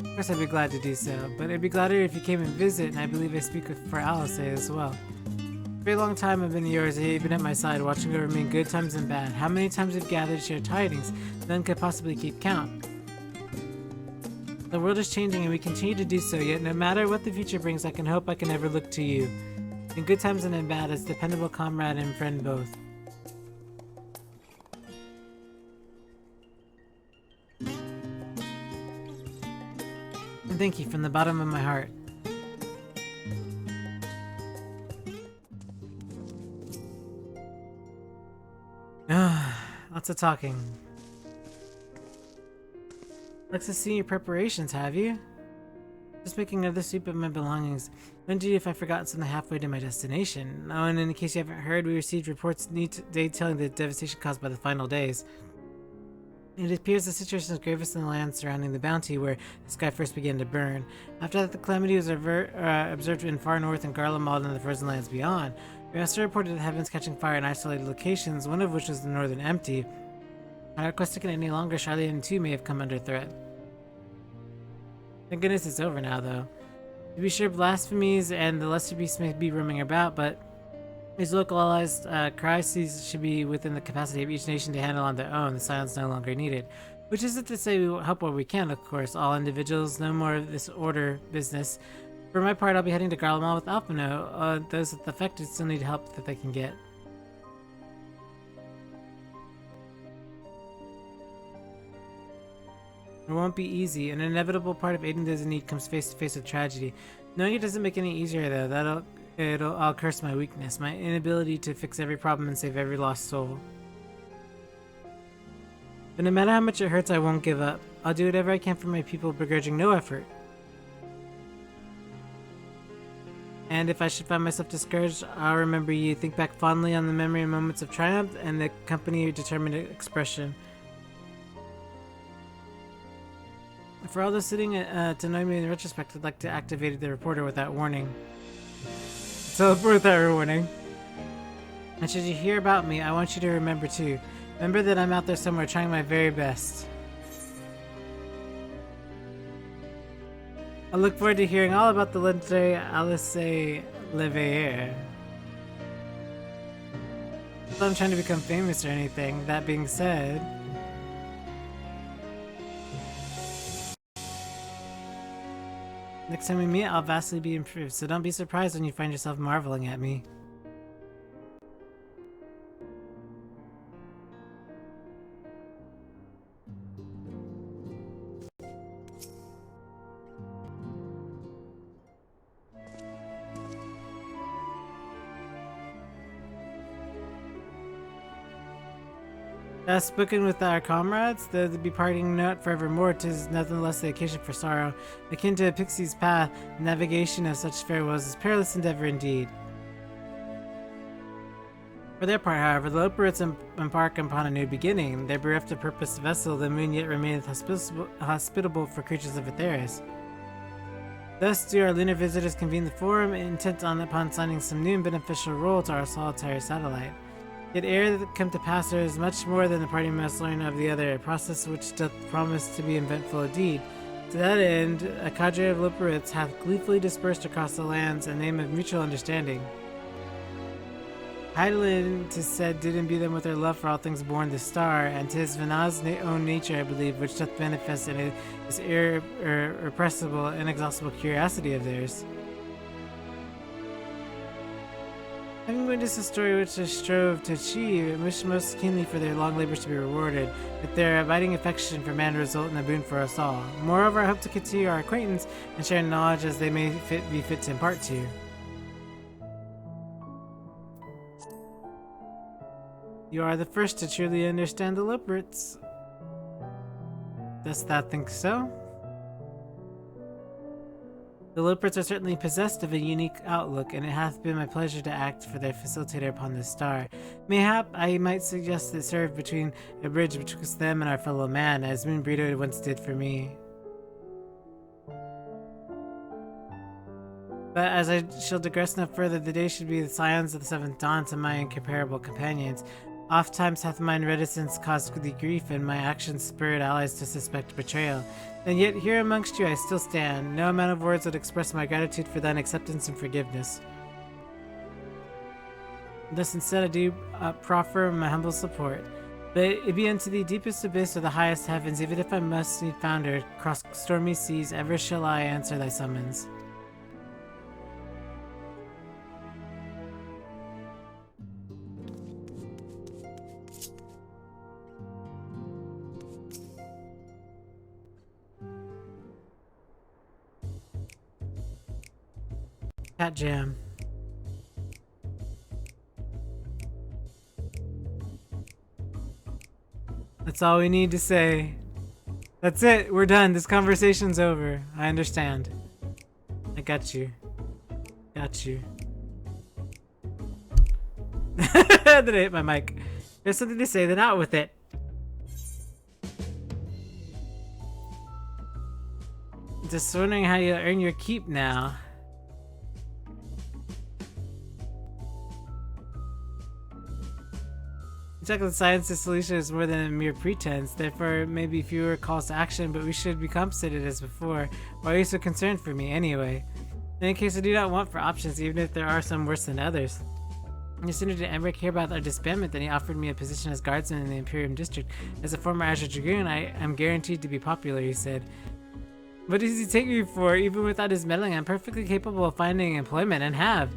Of course I'd be glad to do so, but I'd be gladder if you came and visit, and I believe I speak for Alice as well. For a long time I've been yours, and you've been at my side, watching over me in good times and bad. How many times we've gathered to share tidings, none could possibly keep count. The world is changing, and we continue to do so, yet no matter what the future brings, I can hope I can ever look to you. In good times and in bad, as dependable comrade and friend both. And thank you from the bottom of my heart. Lots of talking. Looks to see your preparations, have you? Just making another sweep of my belongings. Wondered if I've forgotten something halfway to my destination. Oh, and in case you haven't heard, we received reports detailing the devastation caused by the final days. It appears the situation is gravest in the land surrounding the Bounty, where the sky first began to burn. After that, the calamity was observed in far north in Garlemald and the frozen lands beyond. We also reported the heavens catching fire in isolated locations, one of which was the northern Empty. Our quest taken any longer, Charlian too may have come under threat. Thank goodness it's over now, though. To be sure, blasphemies and the lesser beasts may be roaming about, but these localized crises should be within the capacity of each nation to handle on their own. The silence no longer needed. Which isn't to say we won't help where we can, of course. All individuals, no more of this order business. For my part, I'll be heading to Garlemald with Alphino. Those affected still need help that they can get. It won't be easy. An inevitable part of aiding those in need comes face to face with tragedy. Knowing it doesn't make it any easier, though. I'll curse my weakness, my inability to fix every problem and save every lost soul. But no matter how much it hurts, I won't give up. I'll do whatever I can for my people, begrudging no effort. And if I should find myself discouraged, I'll remember you, think back fondly on the memory and moments of triumph, and the company of determined expression. For all those sitting to know me in retrospect, I'd like to activate the reporter without warning. Teleport without warning. And should you hear about me, I want you to remember too. Remember that I'm out there somewhere trying my very best. I look forward to hearing all about the legendary Alice Leveilleur. Not that I'm trying to become famous or anything. That being said, next time we meet, I'll vastly be improved, so don't be surprised when you find yourself marveling at me. As spoken with our comrades, though the departing not forevermore, 'tis nonetheless the occasion for sorrow. Akin to a pixie's path, the navigation of such farewells is perilous endeavor indeed. For their part, however, the Loperites embark upon a new beginning. Their bereft of purpose vessel, the moon yet remaineth hospitable for creatures of Aetheris. Thus do our lunar visitors convene the forum, intent upon signing some new and beneficial role to our solitary satellite. Yet ere that come to pass, there is much more than the party must learn of the other, a process which doth promise to be eventful indeed. To that end, a cadre of Loporrits hath gleefully dispersed across the lands in name of mutual understanding. Heidelin, 'tis said, did imbue them with their love for all things born the star, and 'tis Vanna's own nature, I believe, which doth manifest in this irrepressible, inexhaustible curiosity of theirs. Having witnessed a story which they strove to achieve, and wished most keenly for their long labors to be rewarded, that their abiding affection for man result in a boon for us all. Moreover, I hope to continue our acquaintance and share knowledge as they may be fit to impart to you. You are the first to truly understand the Loporrits. Dost thou think so? The Loporrits are certainly possessed of a unique outlook, and it hath been my pleasure to act for their facilitator upon this star. Mayhap I might suggest that serve between a bridge betwixt them and our fellow man, as Moon Burrito once did for me. But as I shall digress no further, the day should be the scions of the seventh dawn to my incomparable companions. Oft times hath mine reticence caused thee grief, and my actions spurred allies to suspect betrayal. And yet here amongst you I still stand. No amount of words would express my gratitude for thine acceptance and forgiveness. Thus instead I do proffer my humble support. But it be unto the deepest abyss or the highest heavens, even if I must need founder, cross stormy seas, ever shall I answer thy summons. Cat Jam. That's all we need to say. That's it. We're done. This conversation's over. I understand. I got you. Got you. Did I hit my mic? There's something to say, then out with it. Just wondering how you earn your keep now. Chocolate science's solution is more than a mere pretense, therefore it may be fewer calls to action, but we should be compensated as before. Why are you so concerned for me, anyway? In any case, I do not want for options, even if there are some worse than others. No sooner did Emmerich hear about our disbandment than he offered me a position as guardsman in the Imperium District. As a former Azure Dragoon, I am guaranteed to be popular, he said. What does he take me for? Even without his meddling, I'm perfectly capable of finding employment, and have.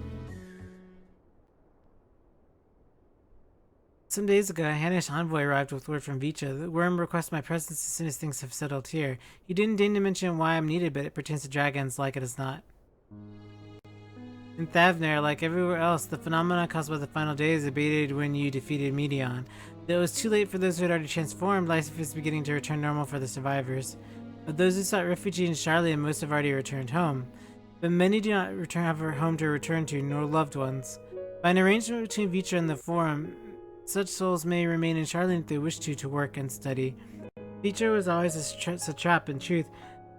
Some days ago, a Hanish envoy arrived with word from Vicha. The worm requests my presence as soon as things have settled here. He didn't deign to mention why I'm needed, but it pertains to dragons, like it is not. In Thavner, like everywhere else, the phenomena caused by the final days abated when you defeated Medion. Though it was too late for those who had already transformed, life is beginning to return normal for the survivors. Of those who sought refuge in Charlia, most have already returned home. But many do not have a home to return to, nor loved ones. By an arrangement between Vicha and the Forum, such souls may remain in Charlotte if they wish to work and study. Vicha was always a satrap, in truth.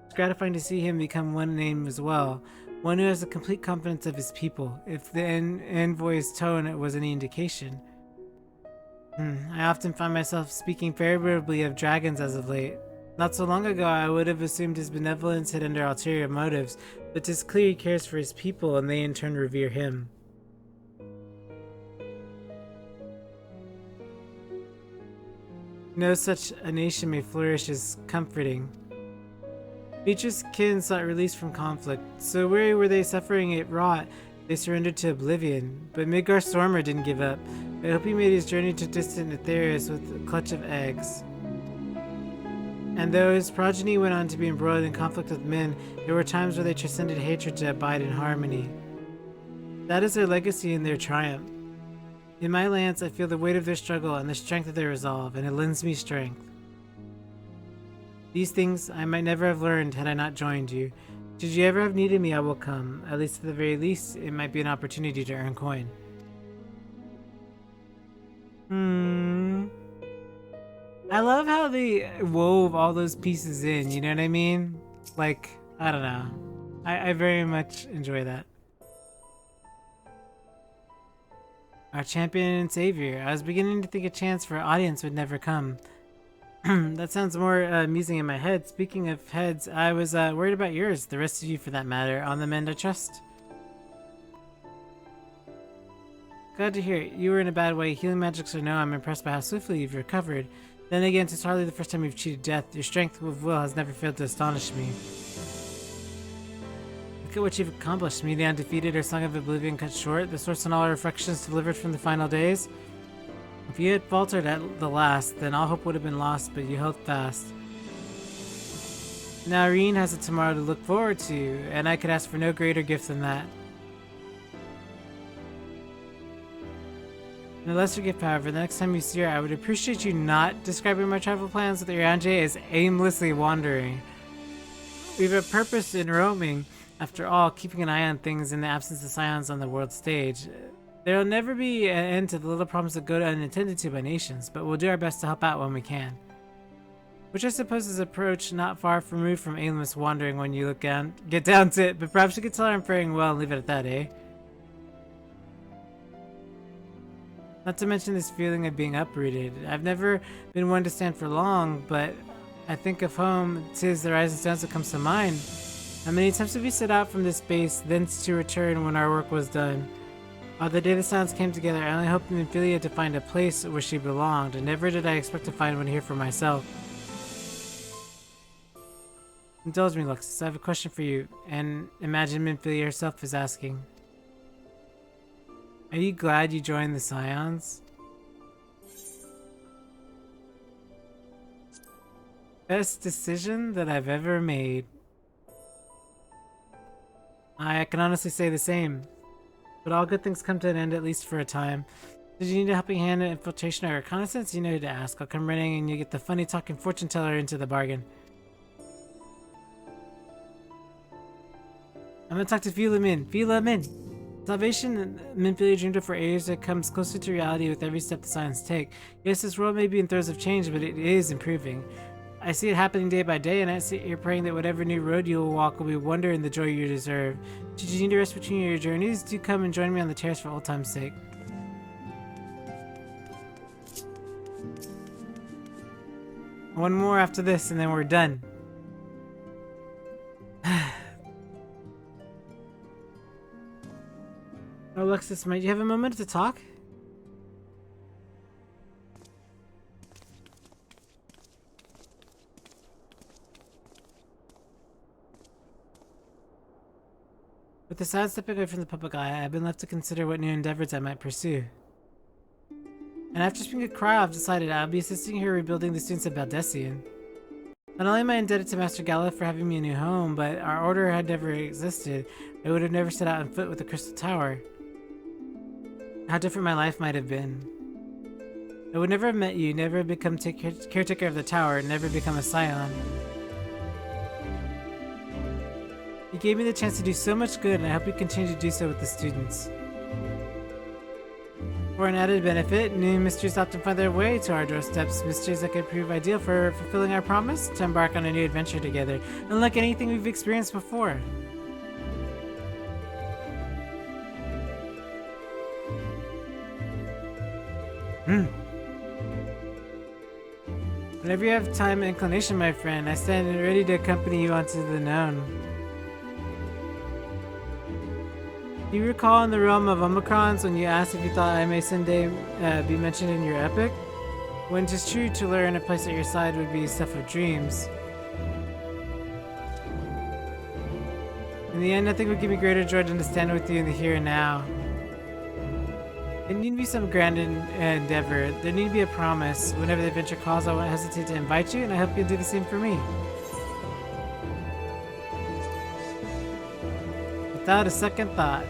It's gratifying to see him become one name as well, one who has the complete confidence of his people, if the envoy's tone was any indication. I often find myself speaking favorably of dragons as of late. Not so long ago I would have assumed his benevolence hid under ulterior motives, but 'tis clear he cares for his people and they in turn revere him. No such a nation may flourish is comforting. Vicha's kin sought release from conflict. So weary were they suffering it wrought, they surrendered to oblivion. But Midgar Stormer didn't give up. I hope he made his journey to distant Aetherius with a clutch of eggs. And though his progeny went on to be embroiled in conflict with men, there were times where they transcended hatred to abide in harmony. That is their legacy and their triumph. In my lands, I feel the weight of their struggle and the strength of their resolve, and it lends me strength. These things I might never have learned had I not joined you. Should you ever have needed me, I will come. At least, at the very least, it might be an opportunity to earn coin. I love how they wove all those pieces in, you know what I mean? Like, I don't know. I very much enjoy that. Our champion and savior. I was beginning to think a chance for an audience would never come. That sounds more amusing in my head. Speaking of heads, I was worried about yours. The rest of you, for that matter. On the mend, I trust. Glad to hear it. You were in a bad way. Healing magics or no, I'm impressed by how swiftly you've recovered. Then again, it's hardly the first time you've cheated death. Your strength of will has never failed to astonish me. Look at what you've accomplished. Me, the undefeated, or Song of Oblivion cut short. The source and all our reflections delivered from the final days. If you had faltered at the last, then all hope would have been lost, but you held fast. Now Irene has a tomorrow to look forward to, and I could ask for no greater gift than that. No lesser gift, however, the next time you see her, I would appreciate you not describing my travel plans with Iranje as aimlessly wandering. We have a purpose in roaming, after all, keeping an eye on things in the absence of scions on the world stage. There'll never be an end to the little problems that go unattended to by nations, but we'll do our best to help out when we can. Which I suppose is an approach not far removed from aimless wandering when you get down to it, but perhaps you could tell her I'm faring well and leave it at that, eh? Not to mention this feeling of being uprooted. I've never been one to stand for long, but I think of home, 'tis the rising stones that comes to mind. How many times have we set out from this base, thence to return when our work was done? On the day the sounds came together, I only hoped in Ophelia to find a place where she belonged, and never did I expect to find one here for myself. Indulge me, Luxus, I have a question for you, and imagine Minfilia herself is asking. Are you glad you joined the Scions? Best decision that I've ever made. I can honestly say the same. But all good things come to an end, at least for a time. Did you need a helping hand in infiltration or reconnaissance? You know who to ask. I'll come running and you get the funny talking fortune teller into the bargain. I'm gonna talk to Philomin. Philomin! Salvation Minfilia dreamed of for ages that comes closer to reality with every step the Scions take. Yes, this world may be in throes of change, but it is improving. I see it happening day by day, and I sit here praying that whatever new road you will walk will be wonder and the joy you deserve. Should you need to rest between your journeys, do come and join me on the terrace for old time's sake. One more after this, and then we're done. Alexis, might you have a moment to talk? With the sad stepping away from the public eye, I've been left to consider what new endeavors I might pursue. And after speaking with Cry, I've decided I'll be assisting her rebuilding the students of Baldessian. Not only am I indebted to Master Gala for having me a new home, but our order had never existed. I would have never set out on foot with the Crystal Tower. How different my life might have been. I would never have met you, never have become caretaker of the tower, never become a scion. You gave me the chance to do so much good, and I hope you continue to do so with the students. For an added benefit, new mysteries often find their way to our doorsteps, mysteries that could prove ideal for fulfilling our promise to embark on a new adventure together, unlike anything we've experienced before. Whenever you have time and inclination, my friend, I stand ready to accompany you onto the known. Do you recall in the realm of Omicrons when you asked if you thought I may someday be mentioned in your epic? When it is true to learn a place at your side would be stuff of dreams. In the end, nothing would give me greater joy than to stand with you in the here and now. It need to be some grand endeavor. There need to be a promise. Whenever the adventure calls, I won't hesitate to invite you, and I hope you'll do the same for me. Without a second thought.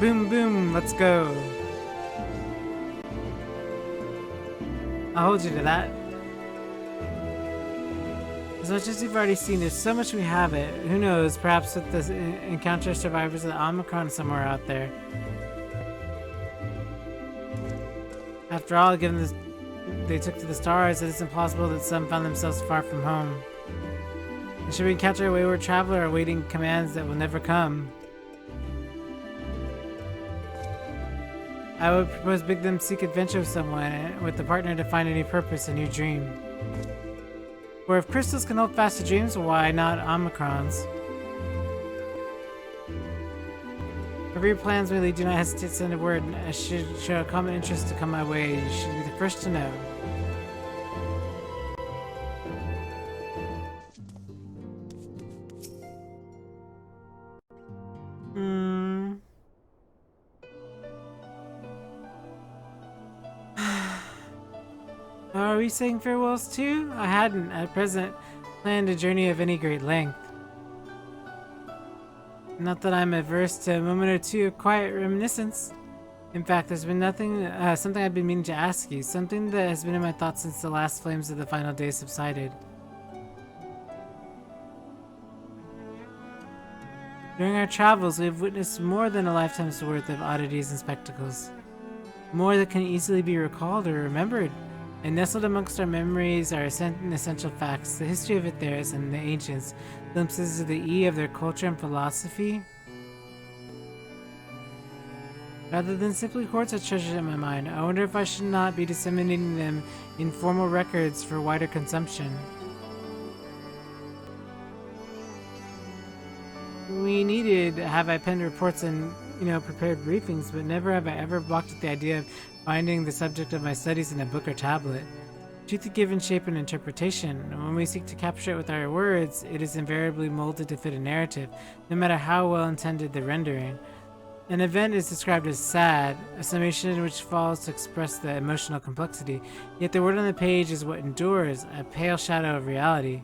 Boom, boom, let's go. I'll hold you to that. As much as you've already seen, there's so much we haven't. Who knows, perhaps with this encounter survivors of the Omicron somewhere out there. After all, given this, they took to the stars, it is impossible that some found themselves far from home. And should we encounter a wayward traveler awaiting commands that will never come, I would propose bid them seek adventure with someone, with a partner to find a new purpose, a new dream. For if crystals can hold fast to dreams, why not Omicrons? Wherever your plans may lead, do not hesitate to send a word. I should show a common interest to come my way. You should be the first to know. Are we saying farewells too? I hadn't, at present, planned a journey of any great length. Not that I'm averse to a moment or two of quiet reminiscence. In fact, there's been something I've been meaning to ask you, something that has been in my thoughts since the last flames of the final day subsided. During our travels, we have witnessed more than a lifetime's worth of oddities and spectacles. More that can easily be recalled or remembered. And nestled amongst our memories are essential facts, the history of Aetheris and the ancients, glimpses of the E of their culture and philosophy. Rather than simply hoard such treasures in my mind, I wonder if I should not be disseminating them in formal records for wider consumption. We needed have I penned reports and, prepared briefings, but never have I ever balked at the idea of finding the subject of my studies in a book or tablet. Truth is given shape and interpretation, and when we seek to capture it with our words, it is invariably molded to fit a narrative, no matter how well intended the rendering. An event is described as sad, a summation which falls to express the emotional complexity, yet the word on the page is what endures, a pale shadow of reality.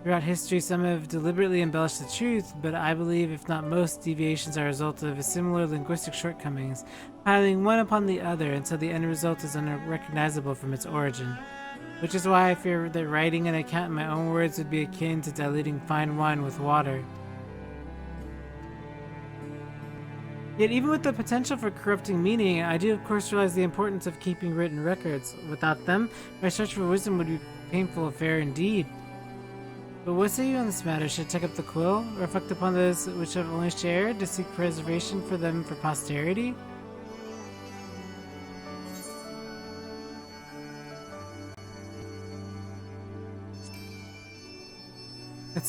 Throughout history, some have deliberately embellished the truth, but I believe, if not most, deviations are a result of similar linguistic shortcomings, piling one upon the other until the end result is unrecognizable from its origin. Which is why I fear that writing an account in my own words would be akin to diluting fine wine with water. Yet even with the potential for corrupting meaning, I do of course realize the importance of keeping written records. Without them, my search for wisdom would be a painful affair indeed. But what say you on this matter? Should I take up the quill, reflect upon those which have only shared, to seek preservation for them for posterity?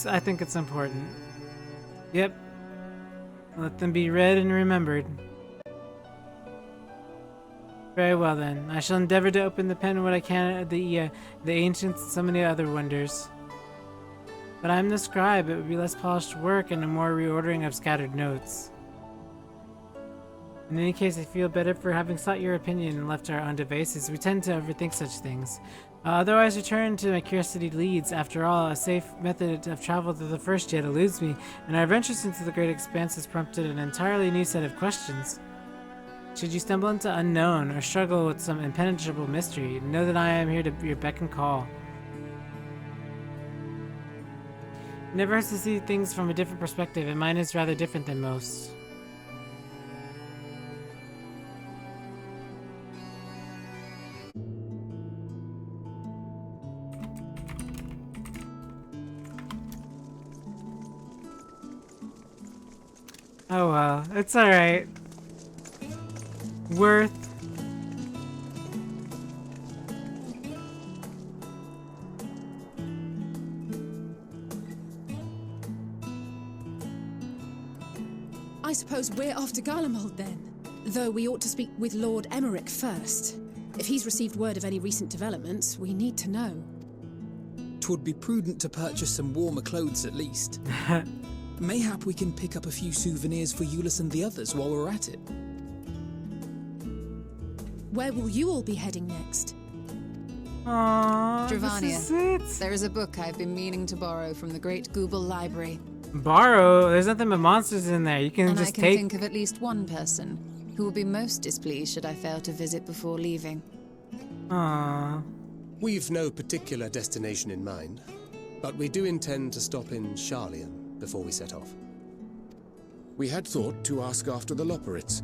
I think it's important. Yep. Let them be read and remembered. Very well then. I shall endeavor to open the pen when I can at the ancients and so many other wonders. But I am the scribe, it would be less polished work and a more reordering of scattered notes. In any case, I feel better for having sought your opinion and left our own devices. We tend to overthink such things. Otherwise, return to my curiosity leads. After all, a safe method of travel to the first yet eludes me, and our ventures into the great expanse has prompted an entirely new set of questions. Should you stumble into unknown or struggle with some impenetrable mystery, know that I am here to your beck and call. It never hurts to see things from a different perspective, and mine is rather different than most. Oh well, it's alright. Worth. I suppose we're off to Garlemald then. Though we ought to speak with Lord Emmerich first. If he's received word of any recent developments, we need to know. 'Twould be prudent to purchase some warmer clothes at least. Mayhap we can pick up a few souvenirs for Euless and the others while we're at it. Where will you all be heading next? Aww, Dravania. There is a book I've been meaning to borrow from the Great Google Library. Borrow? There's nothing but monsters in there. You can and just I can take... think of at least one person who will be most displeased should I fail to visit before leaving. Aww. We've no particular destination in mind, but we do intend to stop in Sharlayan before we set off. We had thought to ask after the Loporrits.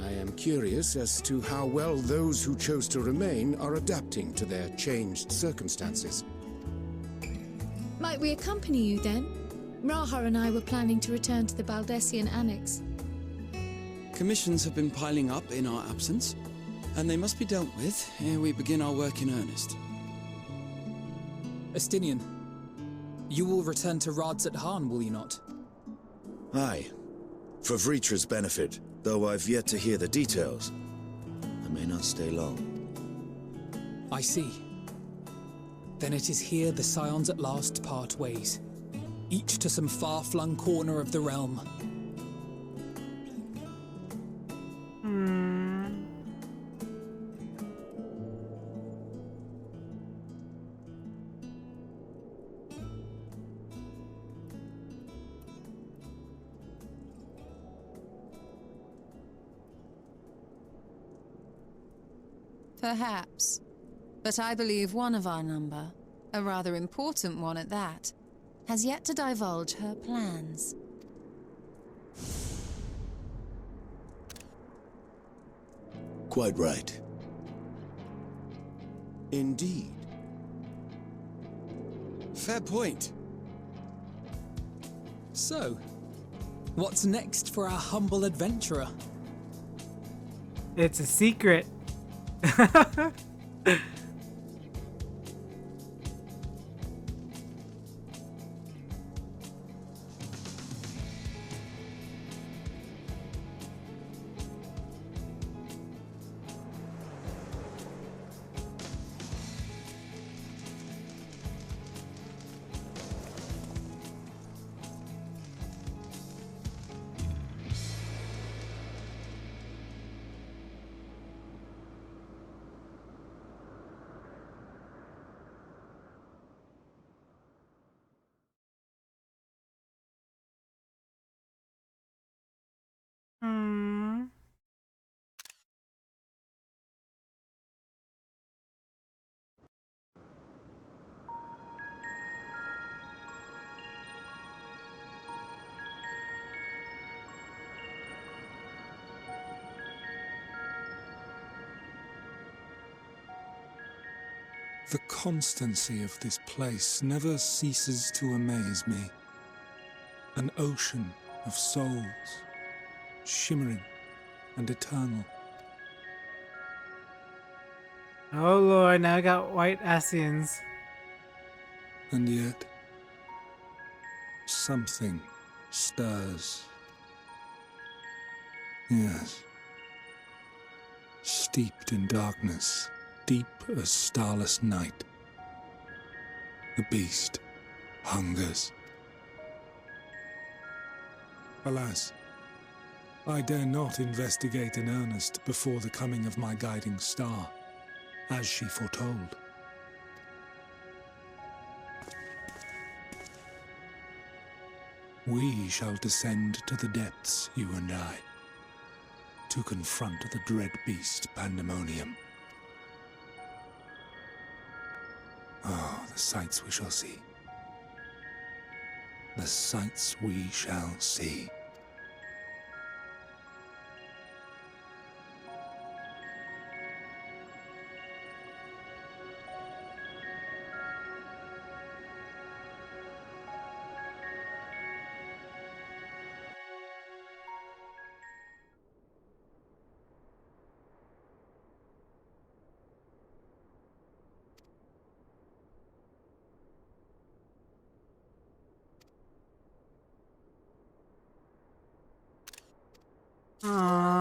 I am curious as to how well those who chose to remain are adapting to their changed circumstances. Might we accompany you then? Raha and I were planning to return to the Baldessian Annex. Commissions have been piling up in our absence. and they must be dealt with ere we begin our work in earnest. Estinian, you will return to Radz at Han, will you not? Aye. For Vritra's benefit, though I've yet to hear the details. I may not stay long. I see. Then it is here the Scions at last part ways, each to some far-flung corner of the realm. Perhaps. But I believe one of our number, a rather important one at that, has yet to divulge her plans. Quite right. Indeed. Fair point. So, what's next for our humble adventurer? It's a secret. The constancy of this place never ceases to amaze me. An ocean of souls, shimmering and eternal. Oh lord, now I got white Asians. And yet, something stirs. Yes. Steeped in darkness, deep as starless night. The beast hungers. Alas, I dare not investigate in earnest before the coming of my guiding star, as she foretold. We shall descend to the depths, you and I, to confront the dread beast Pandemonium. Oh, the sights we shall see. The sights we shall see. Aww.